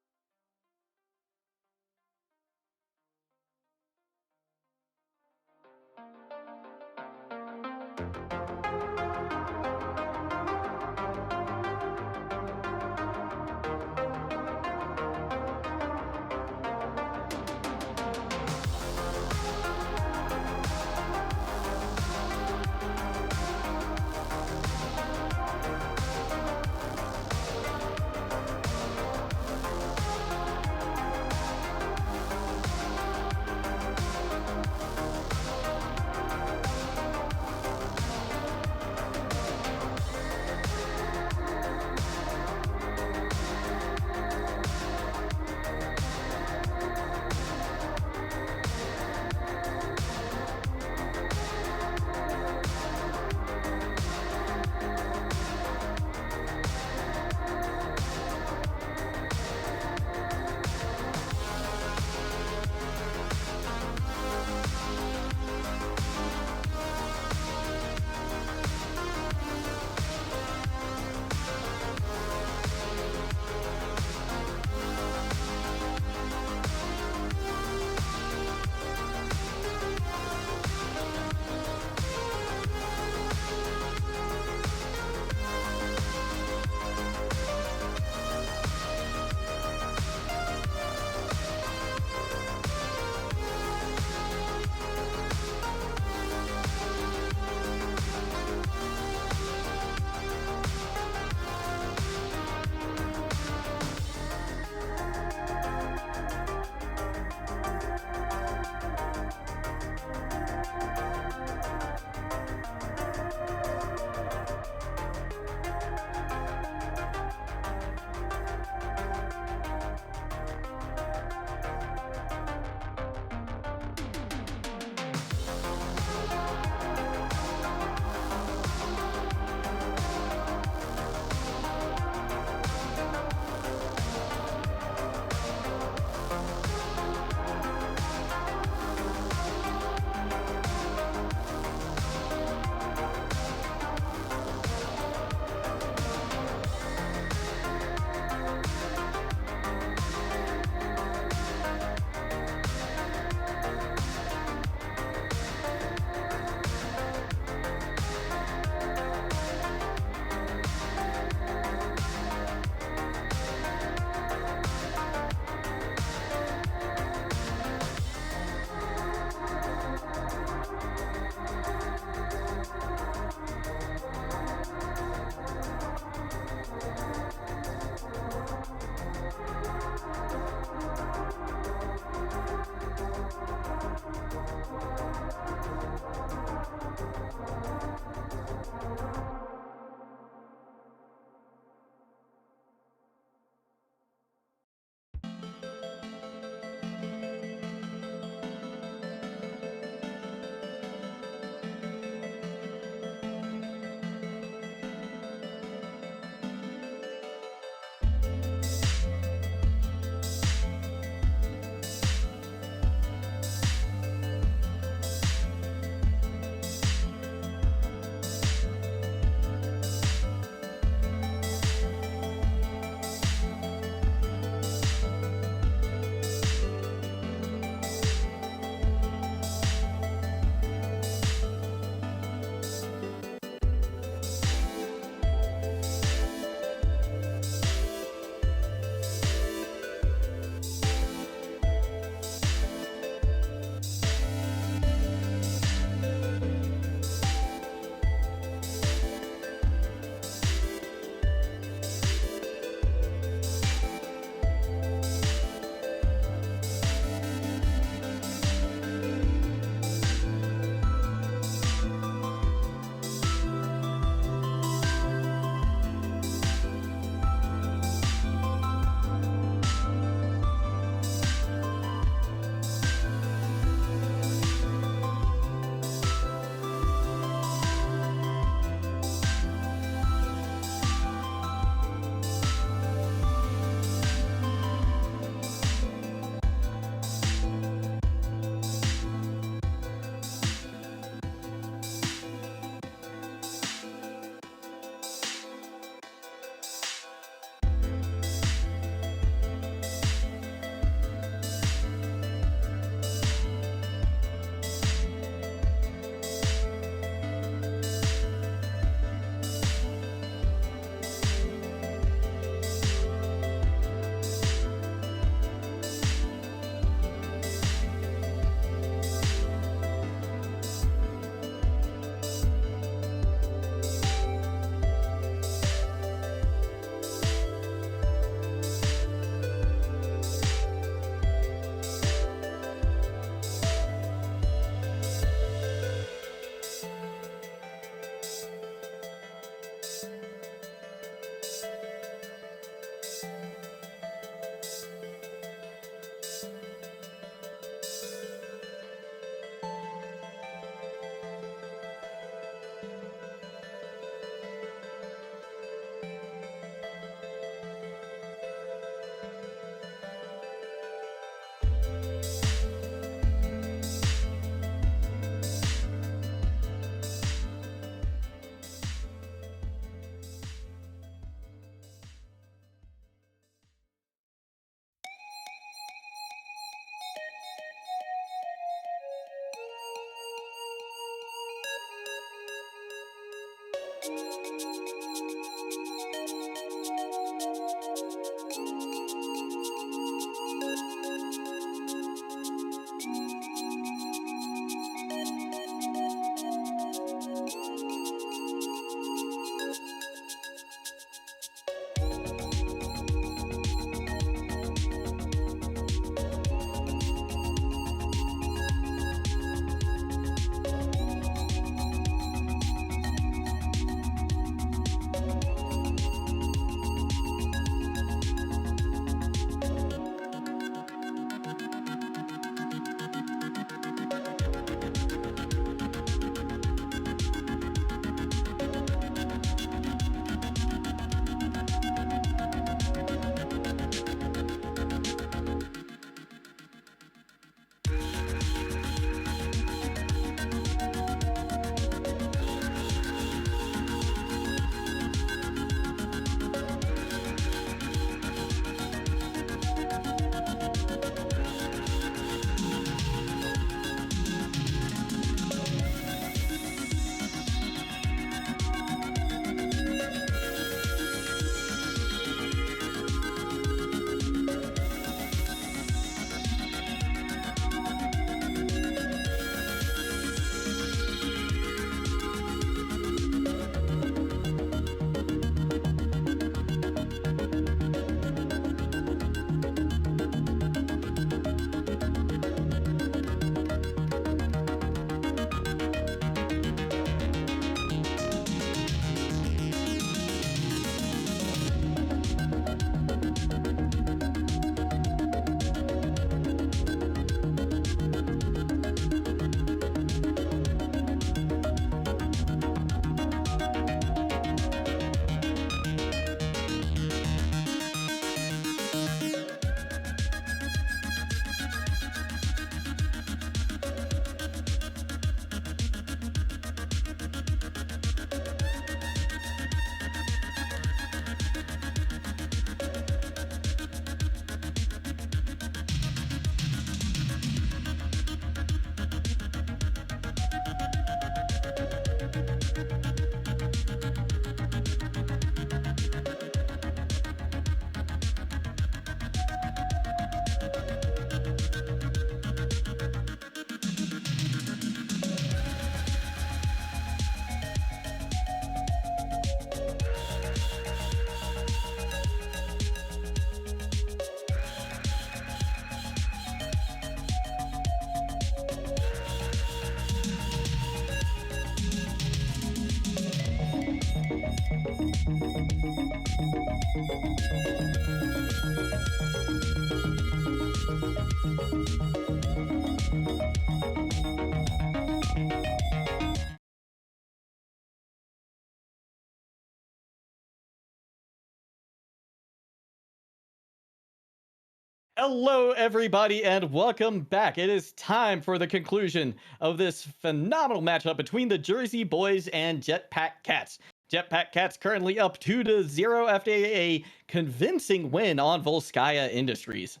Hello, everybody, and welcome back. It is time for the conclusion of this phenomenal matchup between the Jersey Boys and Jetpack Cats. Jetpack Cats currently up 2-0 after a convincing win on Volskaya Industries.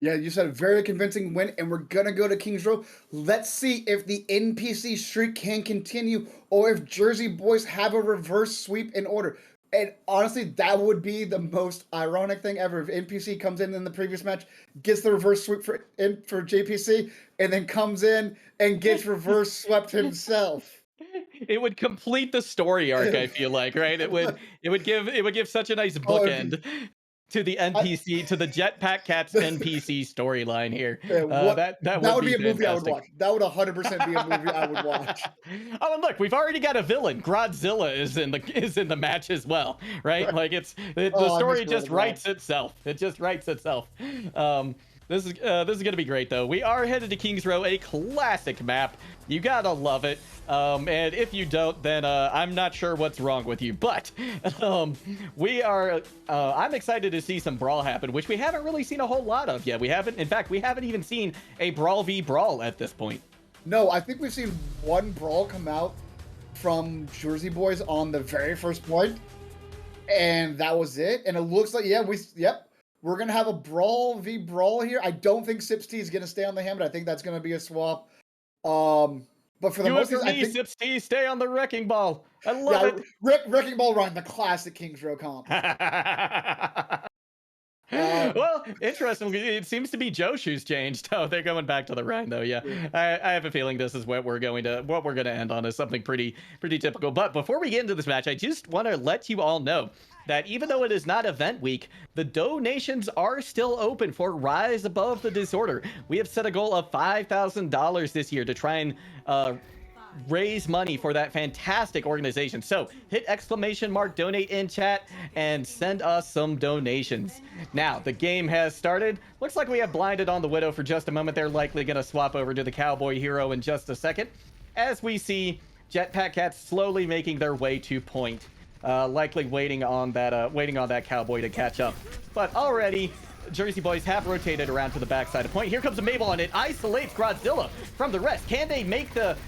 Yeah, you said a very convincing win, and we're gonna go to Kings Row. Let's see if the NPC streak can continue, or if Jersey Boys have a reverse sweep in order. And honestly, that would be the most ironic thing ever if NPC comes in the previous match, gets the reverse sweep for JPC, and then comes in and gets reverse swept himself. It would complete the story arc, I feel like, right? It would give such a nice Oh, it'd be, bookend to the NPC, to the Jetpack Cats NPC storyline here. what That that would would be be a movie I would fantastic. watch. That would 100% be a movie I would watch. Oh, and look, we've already got a villain. Godzilla is in the match as well, right? Right. Like the Oh, I miss story Gorilla just Grodd. writes itself. It just writes itself. This is gonna be great though. We are headed to Kings Row, a classic map. You gotta love it. And if you don't, then I'm not sure what's wrong with you. But we are. I'm excited to see some brawl happen, which we haven't really seen a whole lot of yet. We haven't. In fact, we haven't even seen a brawl v brawl at this point. No, I think we've seen one brawl come out from Jersey Boys on the very first point, and that was it. And it looks like, we're gonna have a brawl v brawl here. I don't think Sips T is gonna stay on the hand, but I think that's gonna be a swap. But for the Do it most for part, I me, think Sips T. Stay on the wrecking ball. I love Wrecking Ball Run, the classic Kings Row comp. it. Well, interesting. It seems to be Josh who's changed. Oh, they're going back to the Rhine, though. Yeah, I have a feeling this is what we're going to end on is something pretty typical. But before we get into this match, I just want to let you all know that even though it is not event week, the donations are still open for Rise Above the Disorder. We have set a goal of $5,000 this year to try and raise money for that fantastic organization. So hit ! donate in chat and send us some donations. Now the game has started. Looks like we have blinded on the Widow for just a moment. They're likely going to swap over to the Cowboy Hero in just a second, as we see Jetpack Cats slowly making their way to point, likely waiting on that Cowboy to catch up. But already Jersey Boys have rotated around to the backside of point. Here comes a Mabel, and it isolates Godzilla from the rest. Can they make the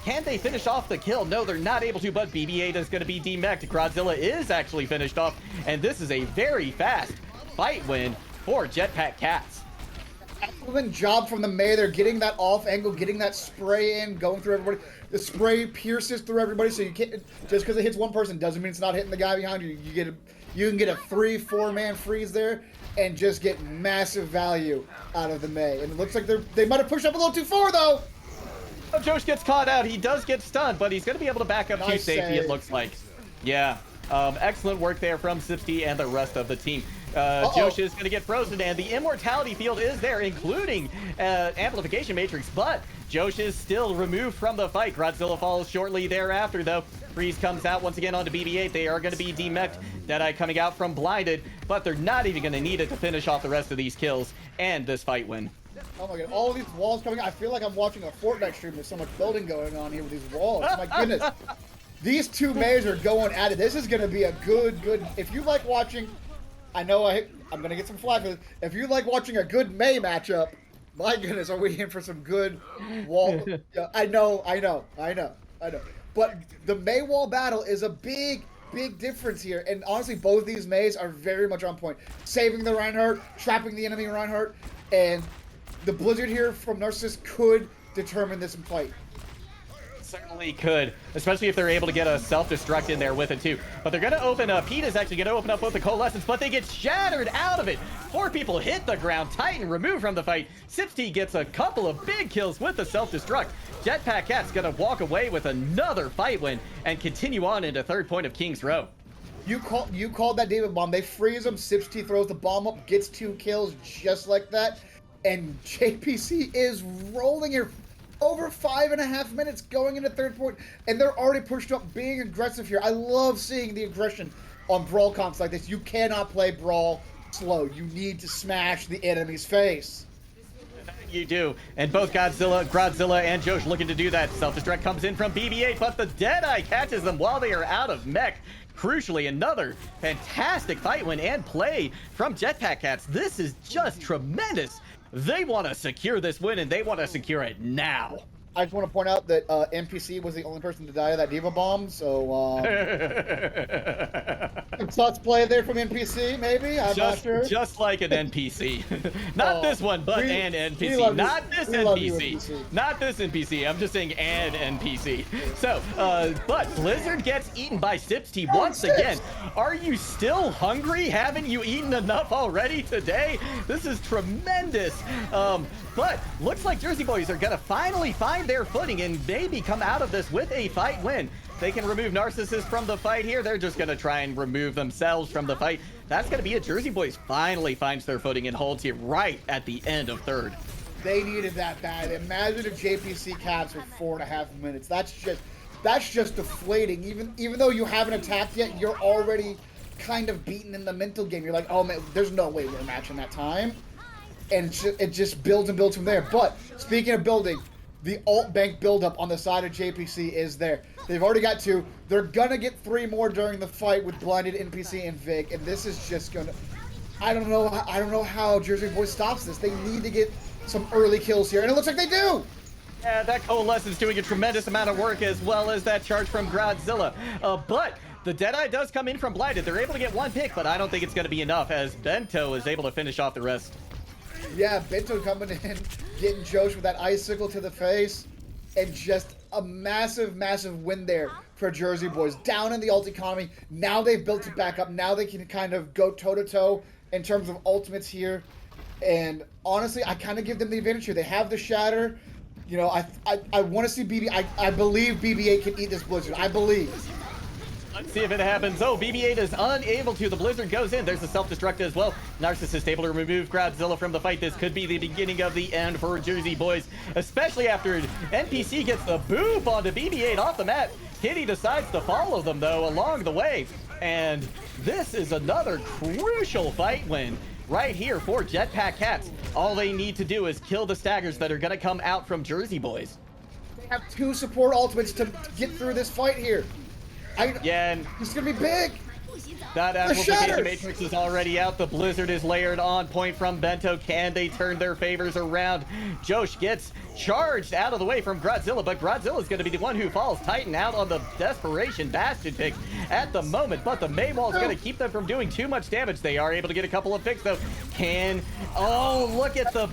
can they finish off the kill? No, they're not able to, but BB-8 is going to be demeched. Godzilla is actually finished off, and this is a very fast fight win for Jetpack Cats. Excellent job from the May. They're getting that off angle, getting that spray in, going through everybody. The spray pierces through everybody, so you can't, just because it hits one person doesn't mean it's not hitting the guy behind you. You can get a 3-4 man freeze there and just get massive value out of the May. And it looks like they might have pushed up a little too far though. Oh, Josh gets caught out. He does get stunned, but he's going to be able to back up to safety, it looks like. Yeah. Excellent work there from Sipsty and the rest of the team. Josh is going to get frozen, and the immortality field is there, including amplification matrix, but Josh is still removed from the fight. Godzilla falls shortly thereafter, though. Freeze comes out once again onto BB-8. They are going to be demeched. Deadeye coming out from blinded, but they're not even going to need it to finish off the rest of these kills and this fight win. Oh my god, all these walls coming out. I feel like I'm watching a Fortnite stream. There's so much building going on here with these walls. My goodness. These two Mays are going at it. This is going to be a good... If you like watching... I'm going to get some flack for this. If you like watching a good May matchup, my goodness, are we in for some good wall... I know. But the May wall battle is a big difference here. And honestly, both these Mays are very much on point. Saving the Reinhardt, trapping the enemy Reinhardt, and the Blizzard here from Narcissus could determine this fight. Certainly could, especially if they're able to get a self-destruct in there with it too. But they're going to open up. Pete is actually going to open up with the Coalescence, but they get shattered out of it. 4 people hit the ground. Titan removed from the fight. Sipsty gets a couple of big kills with the self-destruct. Jetpack Cat's going to walk away with another fight win and continue on into third point of King's Row. You called that David bomb. They freeze him. Sipsty throws the bomb up, gets 2 kills just like that. And JPC is rolling here over 5.5 minutes going into third point, and they're already pushed up, being aggressive here. I love seeing the aggression on Brawl comps like this. You cannot play Brawl slow. You need to smash the enemy's face. You do, and both Godzilla and Josh looking to do that. Self-destruct comes in from BB-8, but the Deadeye catches them while they are out of mech. Crucially, another fantastic fight win and play from Jetpack Cats. This is just tremendous. They want to secure this win, and they want to secure it now. I just want to point out that NPC was the only person to die of that Diva bomb, so some sus play there from NPC, maybe? I'm not sure. Just like an NPC. Not this one, but an NPC. Not this NPC. Not this NPC. I'm just saying an NPC. So, but Blizzard gets eaten by Sipsty once again. Are you still hungry? Haven't you eaten enough already today? This is tremendous. But looks like Jersey Boys are going to finally find their footing and maybe come out of this with a fight win. They can remove Narcissus from the fight here. They're just going to try and remove themselves from the fight. That's going to be it. Jersey Boys finally finds their footing and holds here right at the end of third. They needed that bad. Imagine if JPC caps with 4.5 minutes. That's just deflating. Even though you haven't attacked yet, you're already kind of beaten in the mental game. You're like, oh man, there's no way we're matching that time. And it just builds and builds from there. But speaking of building, the alt bank buildup on the side of JPC is there. They've already got 2. They're gonna get 3 more during the fight with blinded NPC and Vig, and this is just gonna. I don't know how Jersey Boys stops this. They need to get some early kills here, and it looks like they do. Yeah, that Coalescence doing a tremendous amount of work, as well as that charge from Godzilla. But the Deadeye does come in from blinded. They're able to get 1 pick, but I don't think it's gonna be enough, as Bento is able to finish off the rest. Yeah, Bento coming in, getting Josh with that icicle to the face. and just a massive, massive win there for Jersey Boys. Down in the ult economy. Now they've built it back up. Now they can kind of go toe-to-toe in terms of ultimates here. And honestly, I kind of give them the advantage here. They have the Shatter. You know, I want to see I believe BB-8 can eat this Blizzard. I believe. Let's see if it happens. Oh, BB-8 is unable to. The Blizzard goes in. There's a self-destruct as well. Narcissist able to remove Godzilla from the fight. This could be the beginning of the end for Jersey Boys, especially after NPC gets the boop onto BB-8 off the mat. Kitty decides to follow them, though, along the way. And this is another crucial fight win right here for Jetpack Cats. All they need to do is kill the staggers that are going to come out from Jersey Boys. They have 2 support ultimates to get through this fight here. Yeah, and it's gonna be big. That amplification matrix is already out. The Blizzard is layered on point from Bento. Can they turn their favors around? Josh gets charged out of the way from Godzilla, but Godzilla is going to be the one who falls. Titan out on the Desperation Bastion pick at the moment, but the Maywall is going to keep them from doing too much damage. They are able to get a couple of picks, though. Oh, look at the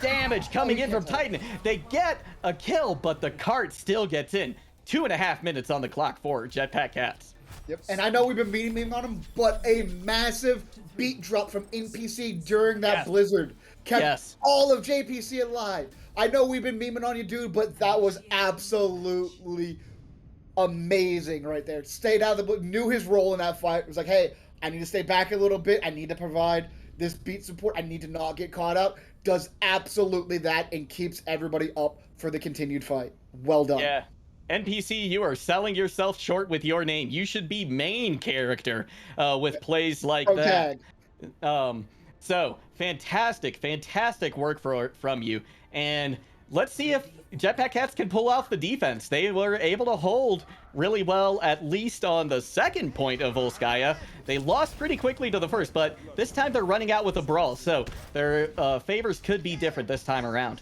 damage coming in from Titan. They get a kill, but the cart still gets in. 2.5 minutes on the clock for Jetpack Cats. Yep, and I know we've been memeing on him, but a massive beat drop from NPC during that Blizzard kept all of JPC alive. I know we've been memeing on you, dude, but that was absolutely amazing right there. Stayed out of the blue, knew his role in that fight. It was like, hey, I need to stay back a little bit. I need to provide this beat support. I need to not get caught up. Does absolutely that and keeps everybody up for the continued fight. Well done. Yeah. NPC, you are selling yourself short with your name. You should be main character with plays like that. So fantastic work from you. And let's see if Jetpack Cats can pull off the defense. They were able to hold really well, at least on the second point of Volskaya. They lost pretty quickly to the first, but this time they're running out with a brawl. So their favors could be different this time around.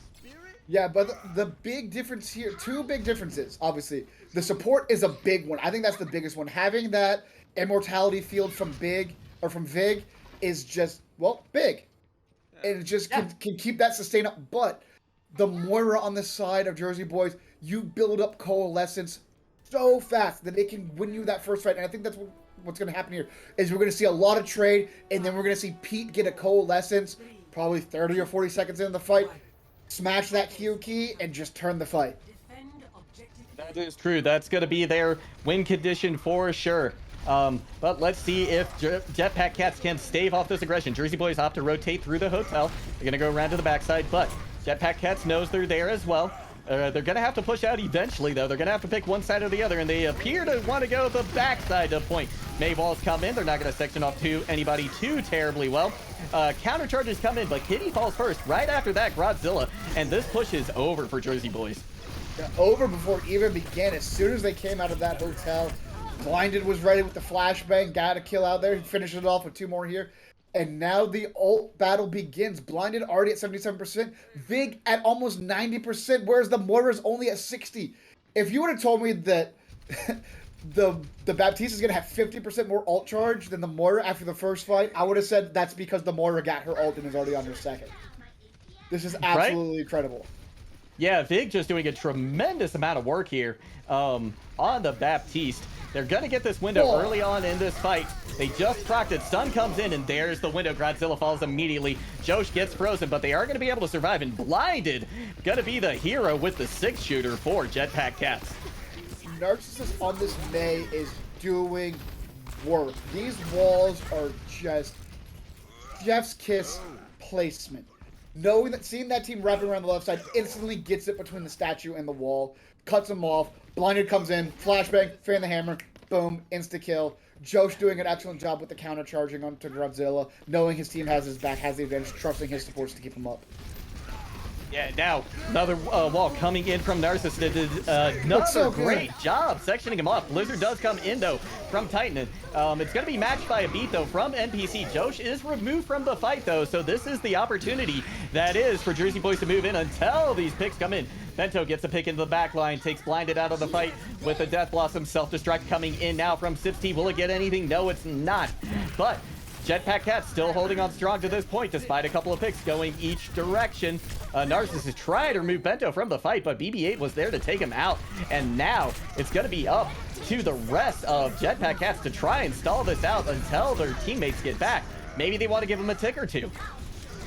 Yeah, but the big difference here, 2 big differences, obviously. The support is a big one. I think that's the biggest one. Having that immortality field from Vig is just, well, big. And it just can keep that sustain up. But the Moira on the side of Jersey Boys, you build up coalescence so fast that it can win you that first fight. And I think that's what's going to happen here, is we're going to see a lot of trade, and then we're going to see Pete get a coalescence probably 30 or 40 seconds into the fight. Smash that Q key and just turn the fight. That is true. That's going to be their win condition for sure. But let's see if Jetpack Cats can stave off this aggression. Jersey Boys opt to rotate through the hotel. They're going to go around to the backside, but Jetpack Cats knows they're there as well. They're going to have to push out eventually, though. They're going to have to pick one side or the other, and they appear to want to go the backside to point. Maywalls come in. They're not going to section off anybody too terribly well. Counter charges come in, but Kitty falls first. Right after that, Godzilla, and this push is over for Jersey Boys. Yeah, over before it even began. As soon as they came out of that hotel, Blinded was ready with the flashbang. Got a kill out there. He finished it off with 2 more here. And now the ult battle begins. Blinded already at 77%. Vig at almost 90%, whereas the Moira's only at 60. If you would have told me that the Baptiste is going to have 50% more ult charge than the Moira after the first fight, I would have said that's because the Moira got her ult and is already on her second. This is absolutely incredible. Yeah, Vig just doing a tremendous amount of work here on the Baptiste. They're going to get this window early on in this fight. They just procced it. Stun comes in, and there's the window. Godzilla falls immediately. Josh gets frozen, but they are going to be able to survive. And Blinded, going to be the hero with the 6-shooter for Jetpack Cats. Narcissus on this May is doing work. These walls are just Jeff's kiss placement. Seeing that team wrapping around the left side instantly gets it between the statue and the wall, cuts them off. Blinded comes in, flashbang, fan the hammer, boom, insta kill. Josh doing an excellent job with the counter charging onto Godzilla, knowing his team has his back, has the advantage, trusting his supports to keep him up. Yeah, now another wall coming in from Narcissus did another great job sectioning him off. Blizzard does come in though from Titan. It's going to be matched by a beat though from NPC. Josh is removed from the fight though, so this is the opportunity that is for Jersey Boys to move in until these picks come in. Bento gets a pick into the back line, takes Blinded out of the fight with the Death Blossom self-destruct coming in now from Sipsty. Will it get anything? No, it's not. But Jetpack Cats still holding on strong to this point, despite a couple of picks going each direction. Narcissus is trying to remove Bento from the fight, but BB-8 was there to take him out. And now it's going to be up to the rest of Jetpack Cats to try and stall this out until their teammates get back. Maybe they want to give them a tick or two.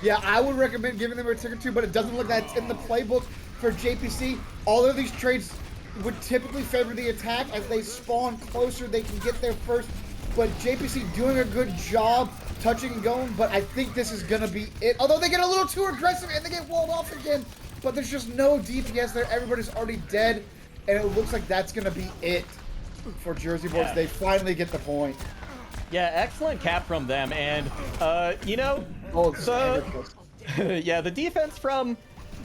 Yeah, I would recommend giving them a tick or two, but it doesn't look like it's in the playbook for JPC. All of these trades would typically favor the attack. As they spawn closer, they can get there first. But JPC doing a good job touching and going, but I think this is going to be it. Although they get a little too aggressive and they get walled off again, but there's just no DPS there. Everybody's already dead, and it looks like that's going to be it for Jersey Boys. Yeah. They finally get the point. Yeah, excellent cap from them, and you know, Oh, it's yeah, the defense from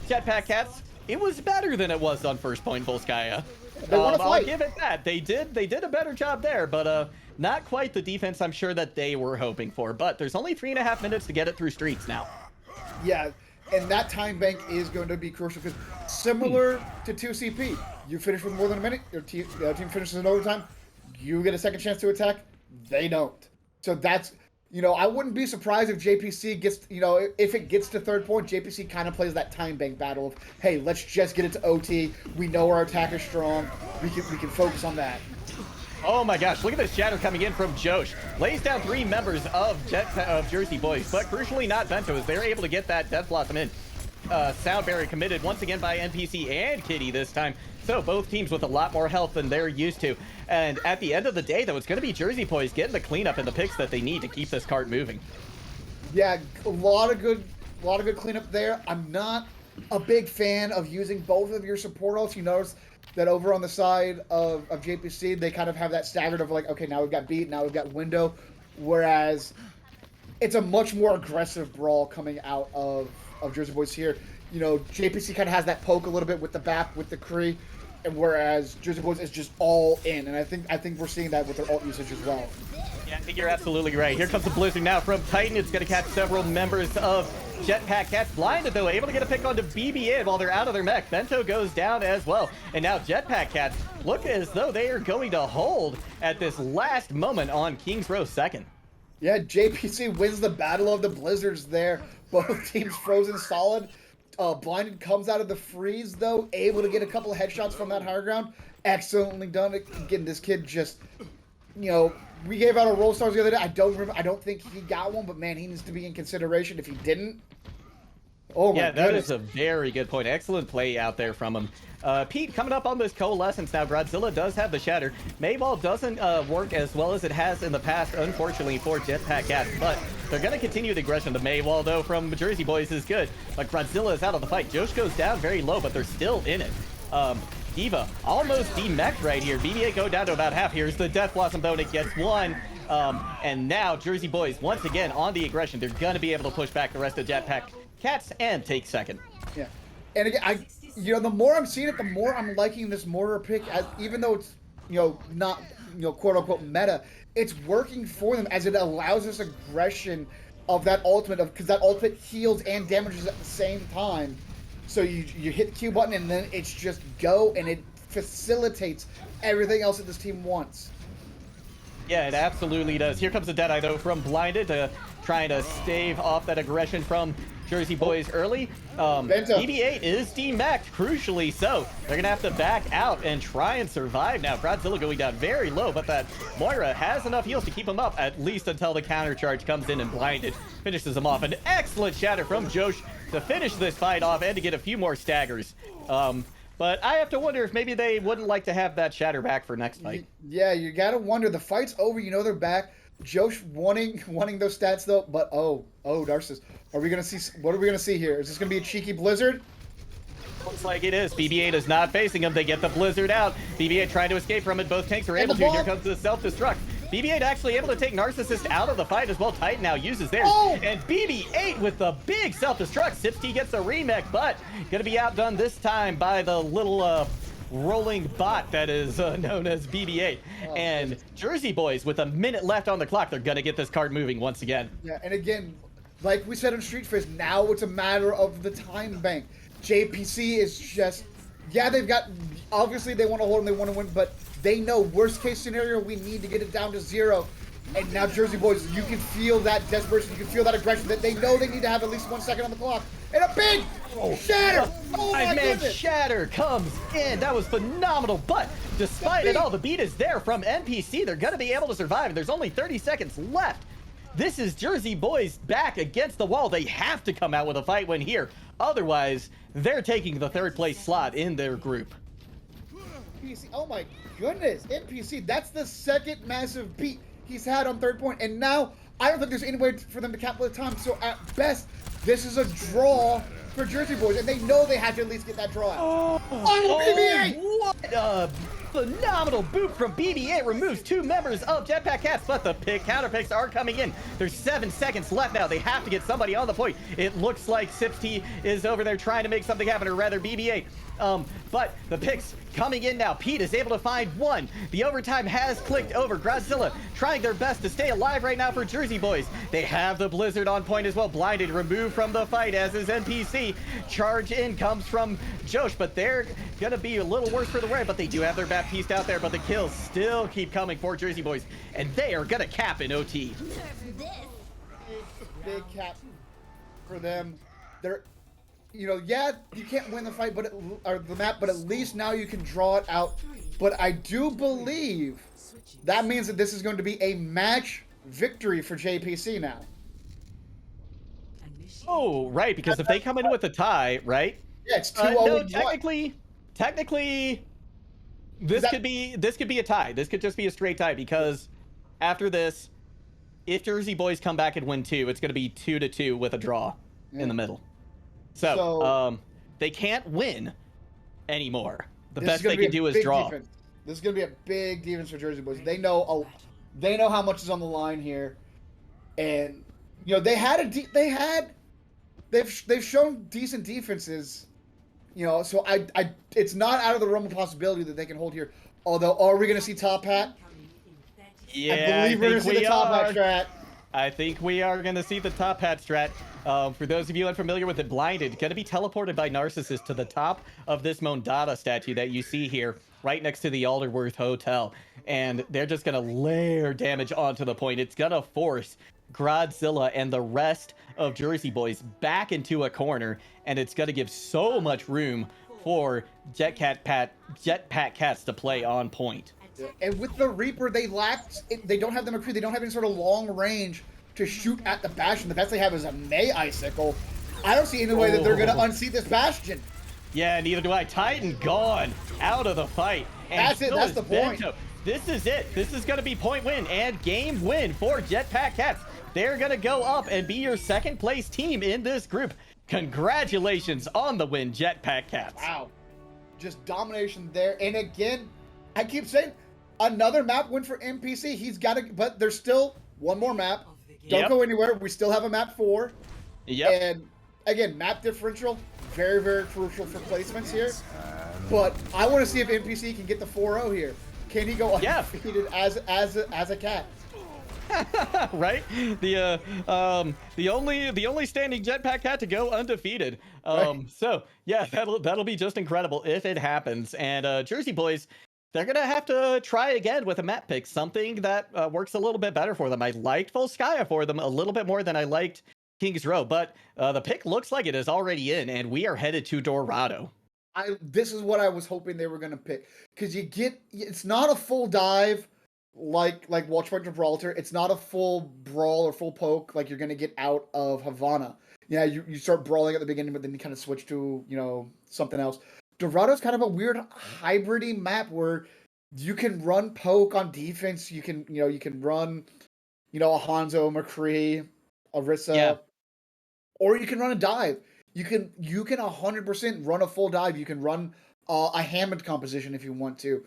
Jetpack Cats, it was better than it was on first point Volskaya. They won a I'll fight. give it that. They did a better job there, but not quite the defense I'm sure that they were hoping for. But there's only 3.5 minutes to get it through streets now. Yeah, and that time bank is going to be crucial because similar to 2CP, you finish with more than a minute, your team finishes in overtime, you get a second chance to attack, they don't. So that's, you know, I wouldn't be surprised if JPC gets, you know, if it gets to third point, JPC kind of plays that time bank battle of, hey, let's just get it to OT. We know our attack is strong. We can focus on that. Oh my gosh, look at this shatter coming in from Josh. Lays down 3 members of Jersey Boys, but crucially not Bento, as they're able to get that Death Blossom in. Sound Barrier committed once again by NPC and Kitty this time. So both teams with a lot more health than they're used to. And at the end of the day, though, it's going to be Jersey Boys getting the cleanup and the picks that they need to keep this cart moving. Yeah, a lot of good cleanup there. I'm not a big fan of using both of your support ults. You notice that over on the side of JPC, they kind of have that staggered of like, okay, now we've got beat, now we've got window, whereas it's a much more aggressive brawl coming out of Jersey Boys here. You know, JPC kind of has that poke a little bit with the BAP, with the Kree, and whereas Jersey Boys is just all in, and I think we're seeing that with their ult usage as well. Yeah, I think you're absolutely right. Here comes the Blizzard now from Titan. It's going to catch several members of Jetpack Cats. Blinded, though, able to get a pick onto BB-8 while they're out of their mech. Bento goes down as well. And now Jetpack Cats look as though they are going to hold at this last moment on King's Row 2nd. Yeah, JPC wins the Battle of the Blizzards there. Both teams frozen solid. Blinded comes out of the freeze, though, able to get a couple of headshots from that higher ground. Excellently done. Again, this kid just, you know, we gave out a roll stars the other day. I don't think he got one, but man, he needs to be in consideration if he didn't. Oh my yeah, that goodness. is a very good point. Excellent play out there from him. Pete, coming up on this coalescence now, Godzilla does have the shatter. Mayball doesn't work as well as it has in the past, unfortunately, for Jetpack Cats, but they're going to continue the aggression. The Maywall, though, from Jersey Boys is good, but Godzilla is out of the fight. Josh goes down very low, but they're still in it. Diva almost demeched right here. BB-8 go down to about half. Here's the Death Blossom, though, and it gets one. And now Jersey Boys, once again, on the aggression. They're going to be able to push back the rest of Jetpack Cats and take second. Yeah. And again, you know, the more I'm seeing it, the more I'm liking this mortar pick, even though it's, you know, not, you know, quote unquote meta, it's working for them as it allows this aggression of that ultimate, because that ultimate heals and damages at the same time. So you hit the Q button and then it's just go, and it facilitates everything else that this team wants. Yeah, it absolutely does. Here comes the Deadeye, though, from Blinded, trying to stave off that aggression from Jersey Boys early. BB-8 is demeched, crucially so. They're going to have to back out and try and survive now. Godzilla going down very low, but that Moira has enough heals to keep him up, at least until the counter charge comes in, and Blinded finishes him off. An excellent shatter from Josh to finish this fight off and to get a few more staggers. But I have to wonder if maybe they wouldn't like to have that shatter back for next fight. Yeah, you gotta wonder. The fight's over. You know they're back. Josh wanting those stats though. But oh, Narcissus, are we gonna see? What are we gonna see here? Is this gonna be a cheeky blizzard? Looks like it is. BB-8 is not facing him. They get the blizzard out. BB-8 trying to escape from it. Both tanks are able to. Here comes the self-destruct. BB-8 actually able to take Narcissist out of the fight as well. Titan now uses theirs. Oh! And BB-8 with the big self-destruct. Sipsky gets the remake, but going to be outdone this time by the little rolling bot that is known as BB-8. And Jersey Boys, with a minute left on the clock, they're going to get this card moving once again. Yeah, and again, like we said on Street Fish, now it's a matter of the time bank. JPC is just, yeah, they've got, obviously they want to hold and they want to win, but they know worst case scenario, we need to get it down to 0. And now Jersey Boys, you can feel that desperation, you can feel that aggression, that they know they need to have at least 1 second on the clock. And a big shatter! Oh my Five-man goodness! shatter comes in. That was phenomenal. But despite it all, the beat is there from NPC. They're going to be able to survive. There's only 30 seconds left. This is Jersey Boys back against the wall. They have to come out with a fight win here. Otherwise, they're taking the 3rd place slot in their group. NPC, oh my goodness, NPC, that's the 2nd massive beat he's had on 3rd point. And now, I don't think there's any way for them to capitalize time. So at best, this is a draw for Jersey Boys. And they know they have to at least get that draw out. BB-8! What a phenomenal boot from BB-8. Removes 2 members of Jetpack Cats, but the counter picks are coming in. There's 7 seconds left now. They have to get somebody on the point. It looks like Sipsty is over there trying to make something happen, or rather BB-8. But the picks coming in now. Pete is able to find 1. The overtime has clicked over. Godzilla trying their best to stay alive right now for Jersey Boys. They have the Blizzard on point as well. Blinded, removed from the fight, as is NPC. Charge in comes from Josh, but they're going to be a little worse for the wear, but they do have their Baptiste out there, but the kills still keep coming for Jersey Boys, and they are going to cap in OT. Big cap for them. They're, you know, yeah, you can't win the fight, but or the map, but at least now you can draw it out. But I do believe that means that this is going to be a match victory for JPC now. Oh, right, because if they come in with a tie, right? Yeah, it's 2-0. No, technically, this could be a tie. This could just be a straight tie, because after this, if Jersey Boys come back and win 2, it's going to be 2-2 with a draw in the middle. So they can't win anymore. The best they can do is draw. Defense. This is going to be a big defense for Jersey Boys. They know how much is on the line here, and you know they've shown decent defenses. You know, so it's not out of the realm of possibility that they can hold here. Although, are we going to see Top Hat? Yeah, I believe we're going to see the Top Hat strat. I think we are going to see the Top Hat strat. For those of you unfamiliar with it, Blinded, going to be teleported by Narcissus to the top of this Mondada statue that you see here, right next to the Alderworth Hotel. And they're just going to layer damage onto the point. It's going to force Godzilla and the rest of Jersey Boys back into a corner, and it's going to give so much room for Jetpack Cats to play on point. And with the Reaper, they don't have the McCree, they don't have any sort of long range to shoot at the Bastion. The best they have is a May Icicle. I don't see any way that they're going to unseat this Bastion. Yeah, neither do I. Titan gone out of the fight. And that's it, that's the point. This is it. This is going to be point win and game win for Jetpack Cats. They're going to go up and be your 2nd place team in this group. Congratulations on the win, Jetpack Cats. Wow. Just domination there. And again, I keep saying, another map win for NPC. He's got to, but there's still one more map. Don't go anywhere. We still have a map 4. Yep. And again, map differential, very, very crucial for placements here. But I want to see if NPC can get the 4-0 here. Can he go undefeated as a cat? Right? The only standing Jetpack Cat to go undefeated. Right. So yeah, that'll be just incredible if it happens. And Jersey Boys, they're gonna have to try again with a map pick, something that works a little bit better for them. I liked Volskaya for them a little bit more than I liked Kings Row, but the pick looks like it is already in, and we are headed to Dorado. This is what I was hoping they were gonna pick, because it's not a full dive like Watchpoint Gibraltar. It's not a full brawl or full poke like you're gonna get out of Havana. Yeah, you start brawling at the beginning, but then you kind of switch to something else. Dorado's kind of a weird hybridy map where you can run poke on defense. You can run a Hanzo, McCree, Arissa, or you can run a dive. You can 100% run a full dive. You can run a Hammond composition if you want to.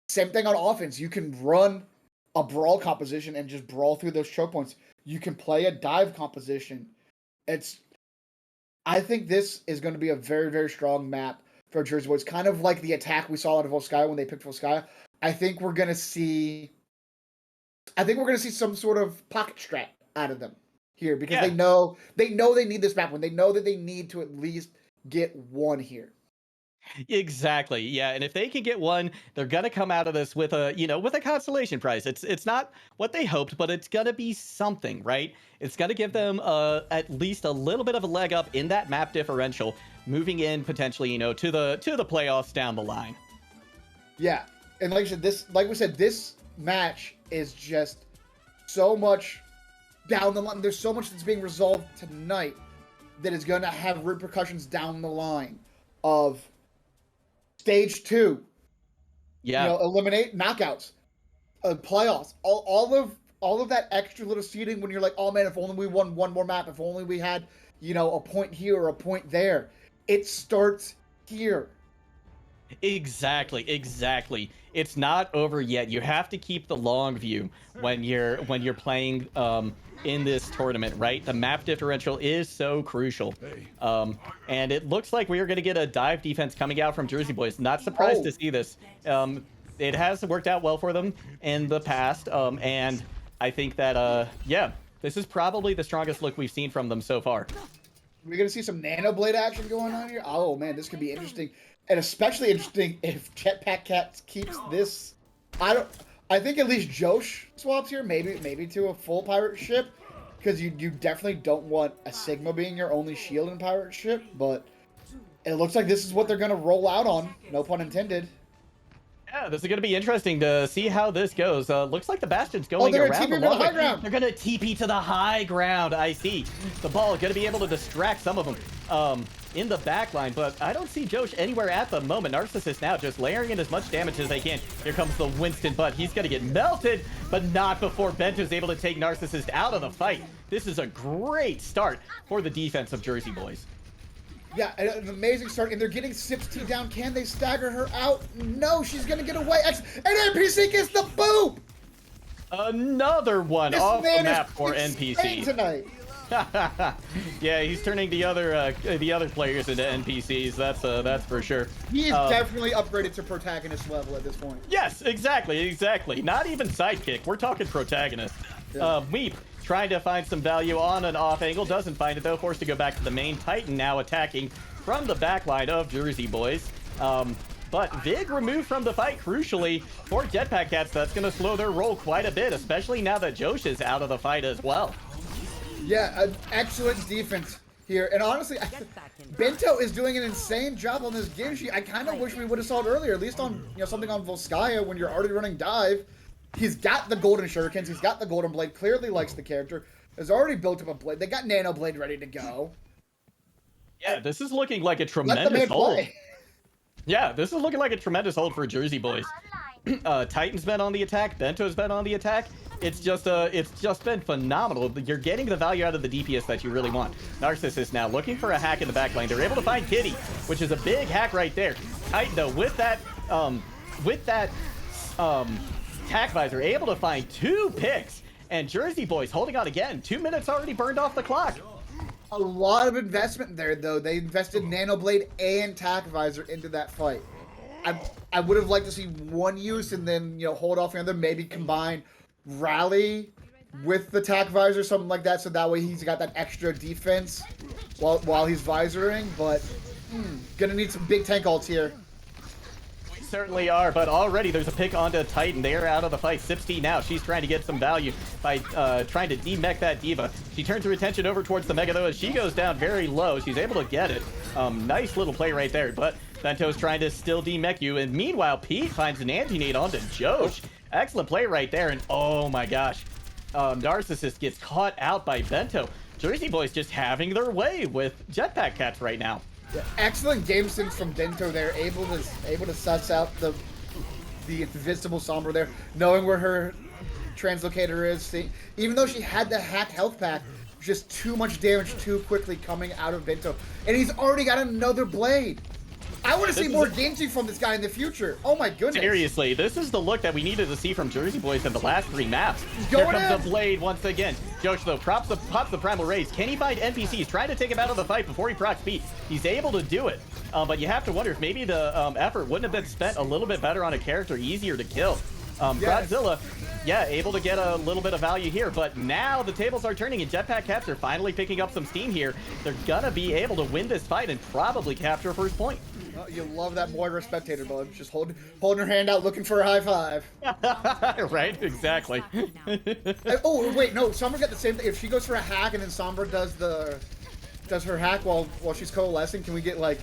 Same thing on offense. You can run a brawl composition and just brawl through those choke points. You can play a dive composition. I think this is going to be a very, very strong map for Jersey Boys. Kind of like the attack we saw out of Volskaya when they picked Volskaya. I think we're going to see some sort of pocket strat out of them here, because they know they need this map when they know that they need to at least get 1 here. Exactly. Yeah, and if they can get one, they're gonna come out of this with a, with a consolation prize. It's not what they hoped, but it's gonna be something, right? It's gonna give them at least a little bit of a leg up in that map differential, moving in potentially, to the playoffs down the line. Yeah, and like we said, this match is just so much down the line. There's so much that's being resolved tonight that is going to have repercussions down the line of stage 2. Yeah. Eliminate knockouts, playoffs, all of that extra little seeding. When you're like, oh man, if only we won one more map, if only we had a point here or a point there. It starts here. Exactly. It's not over yet. You have to keep the long view when you're playing in this tournament, right? The map differential is so crucial. And it looks like we are going to get a dive defense coming out from Jersey Boys. Not surprised to see this. It has worked out well for them in the past. And I think that, this is probably the strongest look we've seen from them so far. We're going to see some Nano Blade action going on here. Oh man, this could be interesting. And especially interesting if Jetpack Cat keeps this. I think at least Josh swaps here, maybe to a full pirate ship, because you definitely don't want a Sigma being your only shield in pirate ship. But it looks like this is what they're gonna roll out on. No pun intended. Yeah, this is going to be interesting to see how this goes. Looks like the Bastion's going they're around TP to the high ground. They're going to TP to the high ground. I see. The ball going to be able to distract some of them in the back line, but I don't see Josh anywhere at the moment. Narcissus now just layering in as much damage as they can. Here comes the Winston, but he's going to get melted, but not before Bento's able to take Narcissus out of the fight. This is a great start for the defense of Jersey Boys. Yeah, an amazing start, and they're getting Sips T down. Can they stagger her out? No, she's gonna get away. And NPC gets the boop! Another one This off the man map is for insane NPC. tonight. Yeah, he's turning the other players into NPCs. That's for sure. He is definitely upgraded to protagonist level at this point. Yes, exactly. Not even sidekick. We're talking protagonist. Yeah. Weep trying to find some value on an off angle, doesn't find it though. Forced to go back to the main. Titan now attacking from the back line of Jersey Boys. But Vig removed from the fight, crucially, for Jetpack Cats. That's going to slow their roll quite a bit, especially now that Josh is out of the fight as well. Yeah, an excellent defense here. And honestly, Bento is doing an insane job on this Genji. I kind of wish we would have saw it earlier, at least on something on Volskaya when you're already running dive. He's got the golden shurikens. He's got the golden blade. Clearly likes the character. Has already built up a blade. They got Nano Blade ready to go. Yeah, this is looking like a Let the tremendous man hold. play. Yeah, this is looking like a tremendous hold for Jersey Boys. Titan's been on the attack. Bento's been on the attack. It's just been phenomenal. You're getting the value out of the DPS that you really want. Narcissus now looking for a hack in the back lane. They're able to find Kitty, which is a big hack right there. Titan though with that attack visor, able to find 2 picks, and Jersey Boys holding on again. 2 minutes already burned off the clock. A lot of investment there, though. They invested Nano Blade and Tack Visor into that fight. I would have liked to see one use and then hold off the other, maybe combine Rally with the Tack Visor, something like that, so that way he's got that extra defense while he's visoring. But gonna need some big tank ults here. Certainly are, but already there's a pick onto Titan. They're out of the fight. Sipsty now, she's trying to get some value by trying to demech that diva. She turns her attention over towards the Mega though as she goes down very low. She's able to get it. Nice little play right there, but Bento's trying to still demech you, and meanwhile Pete finds an anti-nade onto Josh. Excellent play right there, and oh my gosh. Narcissus gets caught out by Bento. Jersey Boys just having their way with Jetpack Cats right now. Yeah, excellent game sense from Bento there, able to suss out the invisible Sombra there, knowing where her translocator is. See, even though she had the hacked health pack, just too much damage too quickly coming out of Bento, and he's already got another blade. I want to see more Genji from this guy in the future. Oh my goodness. Seriously, this is the look that we needed to see from Jersey Boys in the last 3 maps. Here comes the blade once again. Josh though pops the primal raise. Can he find NPCs? Trying to take him out of the fight before he procs Pete. He's able to do it. But you have to wonder if maybe the effort wouldn't have been spent a little bit better on a character easier to kill. Yes. Godzilla, yeah, able to get a little bit of value here, but now the tables are turning and Jetpack Cats are finally picking up some steam here. They're gonna be able to win this fight and probably capture first point. Oh, you love that Moira spectator mode. Just holding her hand out, looking for a high five. Right? Exactly. Oh wait, no. Sombra got the same thing. If she goes for a hack and then Sombra does her hack while she's coalescing, can we get like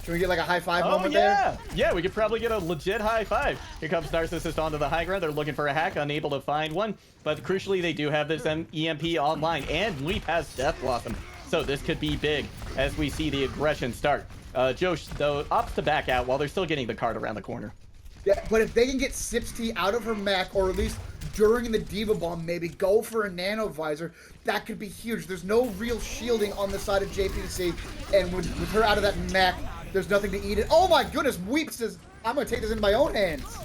a high five moment there? Yeah, we could probably get a legit high five. Here comes Narcissist onto the high ground. They're looking for a hack, unable to find one. But crucially, they do have this EMP online, and Leap has Death Blossom. So this could be big as we see the aggression start. Josh, though, opts to back out while they're still getting the card around the corner. Yeah, but if they can get Sipsty out of her mech, or at least during the Diva Bomb, maybe go for a Nano Visor, that could be huge. There's no real shielding on the side of JPC, and with her out of that mech, there's nothing to eat it. Oh my goodness, Weep says, I'm going to take this into my own hands.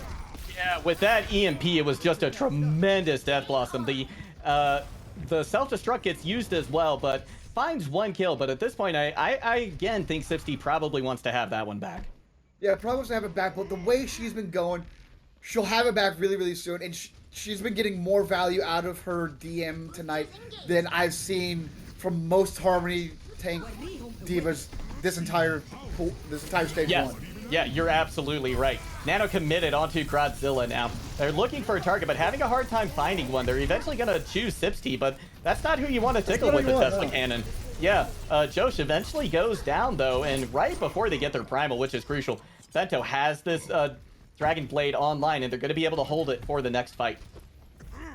Yeah, with that EMP, it was just a tremendous Death Blossom. The self-destruct gets used as well, but finds one kill. But at this point, I again think Sipsty probably wants to have that one back. Yeah, probably wants to have it back, but the way she's been going, she'll have it back really, really soon. And she's been getting more value out of her DM tonight than I've seen from most Harmony tank divas this entire stage one. Yeah, you're absolutely right. Nano committed onto Godzilla now. They're looking for a target, but having a hard time finding one. They're eventually going to choose Sipsty, but that's not who you want to tickle with the Tesla cannon. Yeah, Josh eventually goes down, though, and right before they get their primal, which is crucial, Bento has this Dragon Blade online, and they're going to be able to hold it for the next fight.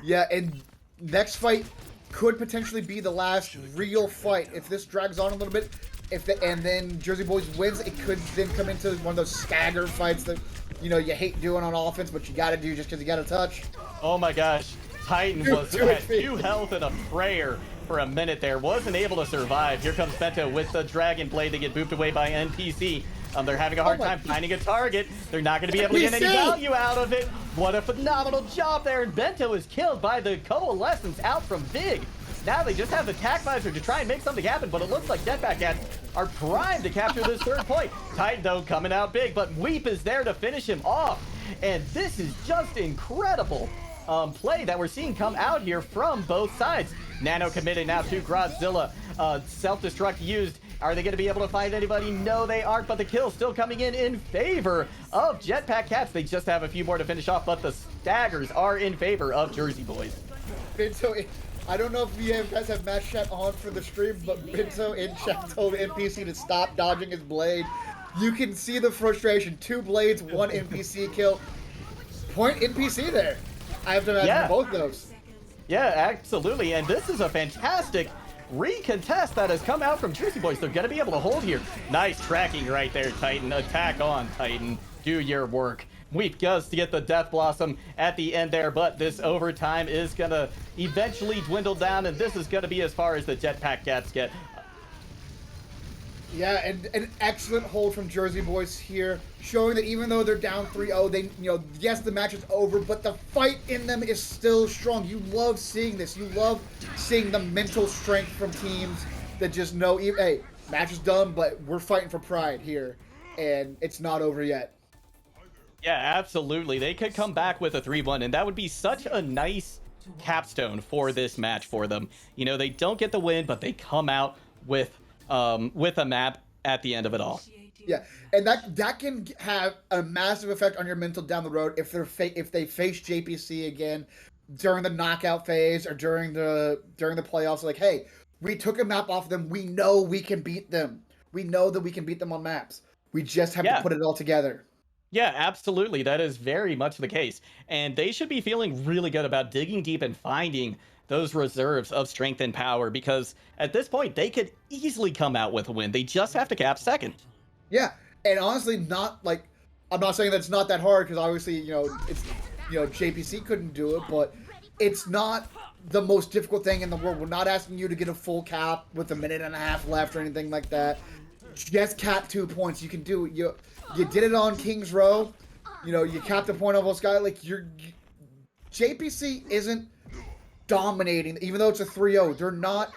Yeah, and next fight could potentially be the last real fight. If this drags on a little bit, and then Jersey Boys wins, it could then come into one of those stagger fights that, you know, you hate doing on offense, but you got to do just because you got to touch. Oh my gosh, Titan was at 2 health and a prayer for a minute there. Wasn't able to survive. Here comes Bento with the Dragon Blade to get booped away by NPC. They're having a hard time finding a target. They're not going to be able to get any value out of it. What a phenomenal job there. And Bento is killed by the Coalescence out from Big. Now they just have the Tac Visor to try and make something happen, but it looks like Jetpack Cats are primed to capture this third point. Titan, though, coming out big, but Weep is there to finish him off. And this is just incredible play that we're seeing come out here from both sides. Nano committed now to Godzilla. Self-destruct used. Are they going to be able to find anybody? No, they aren't, but the kill still coming in favor of Jetpack Cats. They just have a few more to finish off, but the staggers are in favor of Jersey Boys. Binto, I don't know if you guys have match chat on for the stream, but Binto in chat told NPC to stop dodging his blade. You can see the frustration. 2 blades, 1 NPC kill. Point NPC there. I have to imagine both those. Yeah, absolutely. And this is a fantastic recontest that has come out from Jersey Boys. They're going to be able to hold here. Nice tracking right there, Titan. Attack on, Titan. Do your work. Weep does to get the Death Blossom at the end there, but this overtime is going to eventually dwindle down, and this is going to be as far as the Jetpack Cats get. Yeah, and an excellent hold from Jersey Boys here, showing that even though they're down 3-0, they, you know, yes, the match is over, but the fight in them is still strong. You love seeing this. You love seeing the mental strength from teams that just know, hey, match is done, but we're fighting for pride here, and it's not over yet. Yeah, absolutely. They could come back with a 3-1, and that would be such a nice capstone for this match for them. You know, they don't get the win, but they come out with a map at the end of it all. Yeah, and that can have a massive effect on your mental down the road if they face JPC again during the knockout phase or during the playoffs. Like, hey, we took a map off them. We know we can beat them. We know that we can beat them on maps. We just have to put it all together. Yeah, absolutely. That is very much the case. And they should be feeling really good about digging deep and finding those reserves of strength and power, because at this point, they could easily come out with a win. They just have to cap second. Yeah, and honestly, not like, I'm not saying that it's not that hard, because obviously, you know, it's, you know, JPC couldn't do it, but it's not the most difficult thing in the world. We're not asking you to get a full cap with 1.5 minutes left or anything like that. Just cap 2 points. You can do it. You did it on King's Row. You know, you capped a point on Sky. Like, JPC isn't dominating, even though it's a 3-0. They're not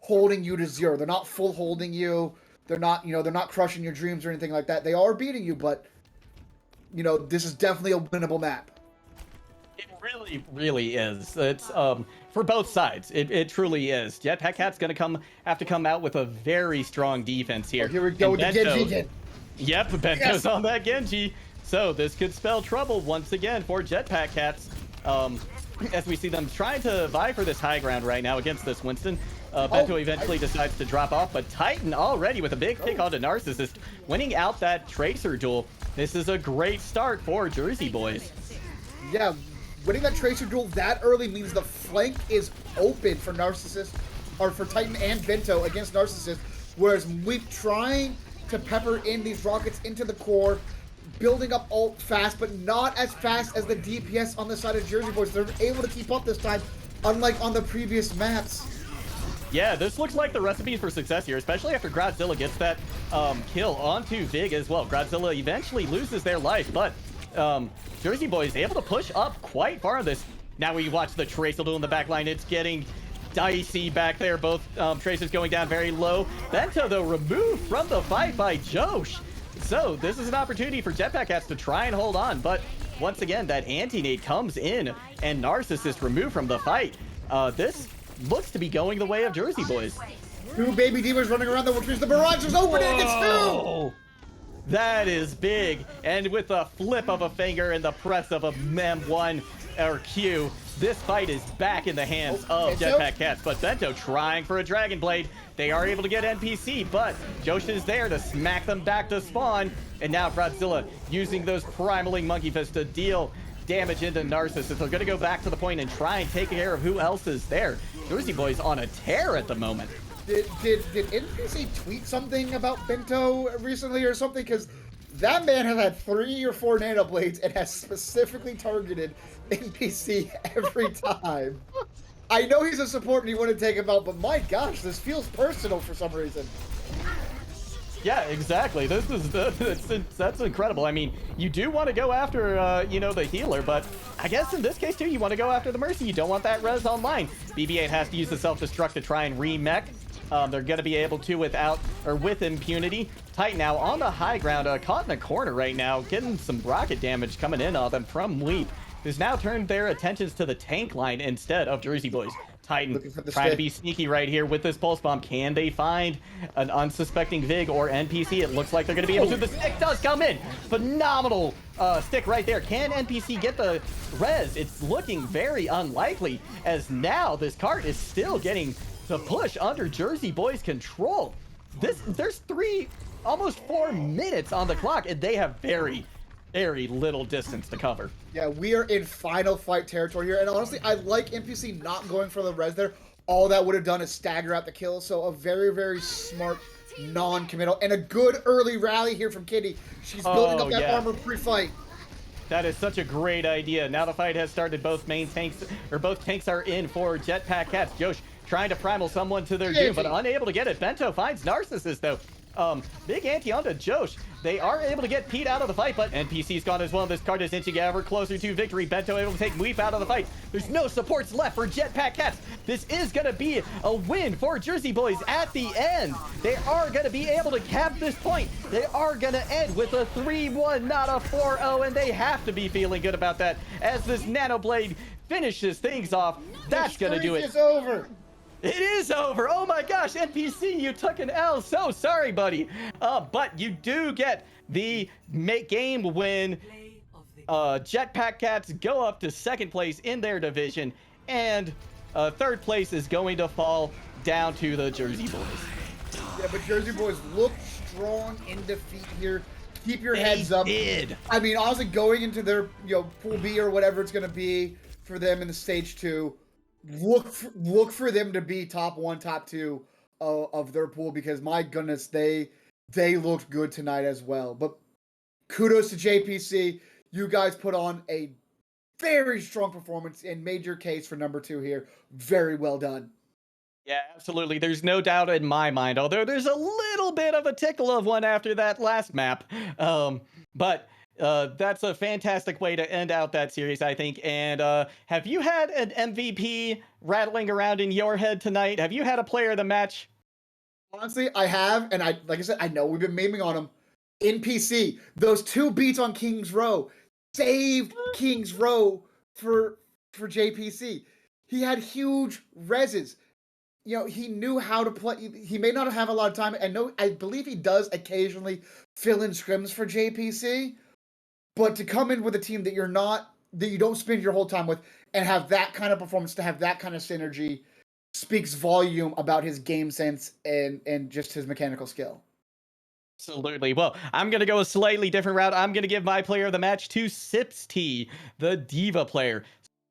holding you to 0. They're not full holding you. They're not, you know, they're not crushing your dreams or anything like that. They are beating you, but, you know, this is definitely a winnable map. It really, really is. It's for both sides. It truly is. Jetpack Cat's gonna have to come out with a very strong defense here. Oh, here we go with the Genji again. Yep, Bento's Yes. on that Genji. So this could spell trouble once again for Jetpack Cats. As we see them trying to vie for this high ground right now against this Winston. Bento eventually decides to drop off, but Titan already with a big pick onto Narcissist, winning out that Tracer duel. This is a great start for Jersey Boys. Yeah, winning that Tracer duel that early means the flank is open for Narcissist, or for Titan and Bento against Narcissist, whereas Weep trying to pepper in these rockets into the core, building up ult fast, but not as fast as the DPS on the side of Jersey Boys. They're able to keep up this time, unlike on the previous maps. Yeah, this looks like the recipe for success here, especially after Godzilla gets that kill onto Vig as well. Godzilla eventually loses their life, but Jersey Boys able to push up quite far on this. Now we watch the Tracer duel in the back line. It's getting dicey back there. Both Tracers going down very low. Bento, though, removed from the fight by Josh. So this is an opportunity for Jetpack Cats to try and hold on, but once again, that anti-nade comes in and Narcissist removed from the fight. This looks to be going the way of Jersey Boys. Two baby divas running around the trees. The barrage is open and it's two! That is big. And with a flip of a finger and the press of a M1 or Q, this fight is back in the hands of Jetpack Cats. But Bento trying for a Dragon Blade. They are able to get NPC, but Josh is there to smack them back to spawn. And now Godzilla using those primaling Monkey Fists to deal damage into Narcissus. They're going to go back to the point and try and take care of who else is there. Jersey Boys on a tear at the moment. Did NPC tweet something about Bento recently or something? Because that man has had 3 or 4 nano blades and has specifically targeted NPC every time. I know he's a support and you want to take him out, but my gosh, this feels personal for some reason. Yeah, exactly. This is that's incredible. I mean, you do want to go after you know, the healer, but I guess in this case too, you want to go after the Mercy. You don't want that res online. BB-8 has to use the self-destruct to try and remech. They're going to be able to with impunity. Titan now on the high ground, caught in a corner right now, getting some rocket damage coming in on them from Weep, who's now turned their attentions to the tank line instead of Jersey Boys. Titan trying to be sneaky right here with this pulse bomb. Can they find an unsuspecting Vig or NPC? It looks like they're going to be able to. The stick does come in. Phenomenal stick right there. Can NPC get the res? It's looking very unlikely, as now this cart is still getting the push under Jersey Boys' control. There's almost 4 minutes on the clock, and they have very little distance to cover. Yeah, we are in final fight territory here, and honestly, I like NPC not going for the res there. All that would have done is stagger out the kill, so a very, very smart non-committal, and a good early rally here from Kitty. She's building up that armor pre-fight. That is such a great idea. Now the fight has started. Both tanks are in for Jetpack Cats. Josh trying to primal someone to their doom, but unable to get it. Bento finds Narcissus, though. Big anti onto Josh. They are able to get Pete out of the fight, but NPC's gone as well. This card is inching ever closer to victory. Bento able to take Weep out of the fight. There's no supports left for Jetpack Cats. This is going to be a win for Jersey Boys at the end. They are going to be able to cap this point. They are going to end with a 3-1, not a 4-0, and they have to be feeling good about that as this Nano Blade finishes things off. That's going to do it. It's over. It is over. Oh my gosh, NPC, you took an L. So sorry, buddy. But you do get the game win. Jetpack Cats go up to second place in their division, and third place is going to fall down to the Jersey Boys. Yeah, but Jersey Boys look strong in defeat here. Keep your heads up. Did. I mean, honestly, going into their pool B or whatever it's going to be for them in the stage 2. Look for them to be top 1, top 2 of their pool, because my goodness, they looked good tonight as well. But kudos to JPC. You guys put on a very strong performance and made your case for number 2 here. Very well done. Yeah, absolutely. There's no doubt in my mind, although there's a little bit of a tickle of one after that last map. But that's a fantastic way to end out that series, I think. And have you had an MVP rattling around in your head tonight? Have you had a player of the match? Honestly, I have, and like I said, I know we've been memeing on him. NPC, those 2 beats on King's Row saved King's Row for JPC. He had huge reses. he knew how to play. He may not have a lot of time. I believe he does occasionally fill in scrims for JPC, but to come in with a team that you don't spend your whole time with and have that kind of performance, to have that kind of synergy, speaks volume about his game sense and just his mechanical skill. Absolutely. Well, I'm going to go a slightly different route. I'm going to give my player of the match to Sips T, the Diva player.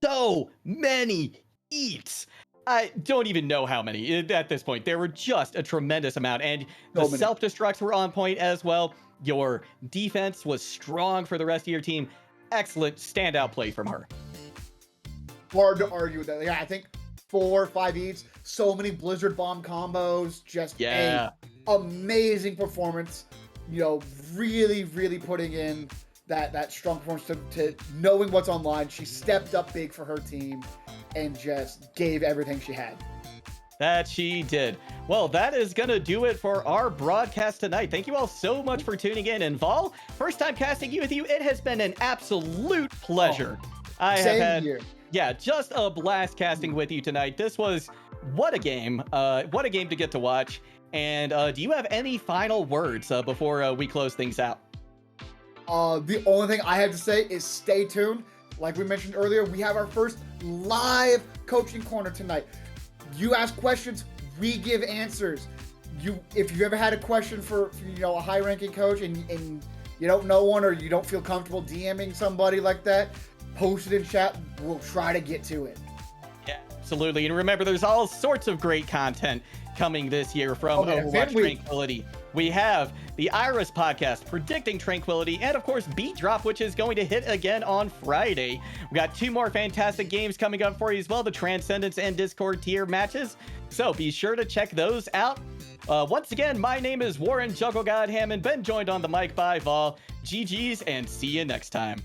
So many eats. I don't even know how many at this point. There were just a tremendous amount. And the self-destructs were on point as well. Your defense was strong for the rest of your team. Excellent standout play from her. Hard to argue with that. Yeah, I think 4 or 5 eats. So many Blizzard Bomb combos. Just amazing performance. Really, really putting in that strong performance to knowing what's online. She stepped up big for her team and just gave everything she had. That she did. Well, that is going to do it for our broadcast tonight. Thank you all so much for tuning in. And Vol, first time casting with you, it has been an absolute pleasure. I have had, just a blast casting with you tonight. This was, what a game. What a game to get to watch. And do you have any final words before we close things out? The only thing I have to say is stay tuned. Like we mentioned earlier, we have our first live coaching corner tonight. You ask questions, we give answers. If you ever had a question for a high-ranking coach and you don't know one, or you don't feel comfortable DMing somebody like that, post it in chat. We'll try to get to it. Yeah, absolutely. And remember, there's all sorts of great content coming this year from Overwatch Tranquility. We have the Iris podcast predicting Tranquility, and of course Beat Drop, which is going to hit again on Friday. We got 2 more fantastic games coming up for you as well, the Transcendence and Discord tier matches. So be sure to check those out. Once again, my name is Warren Juggle God Hammond, been joined on the mic by Vol. GG's, and see you next time.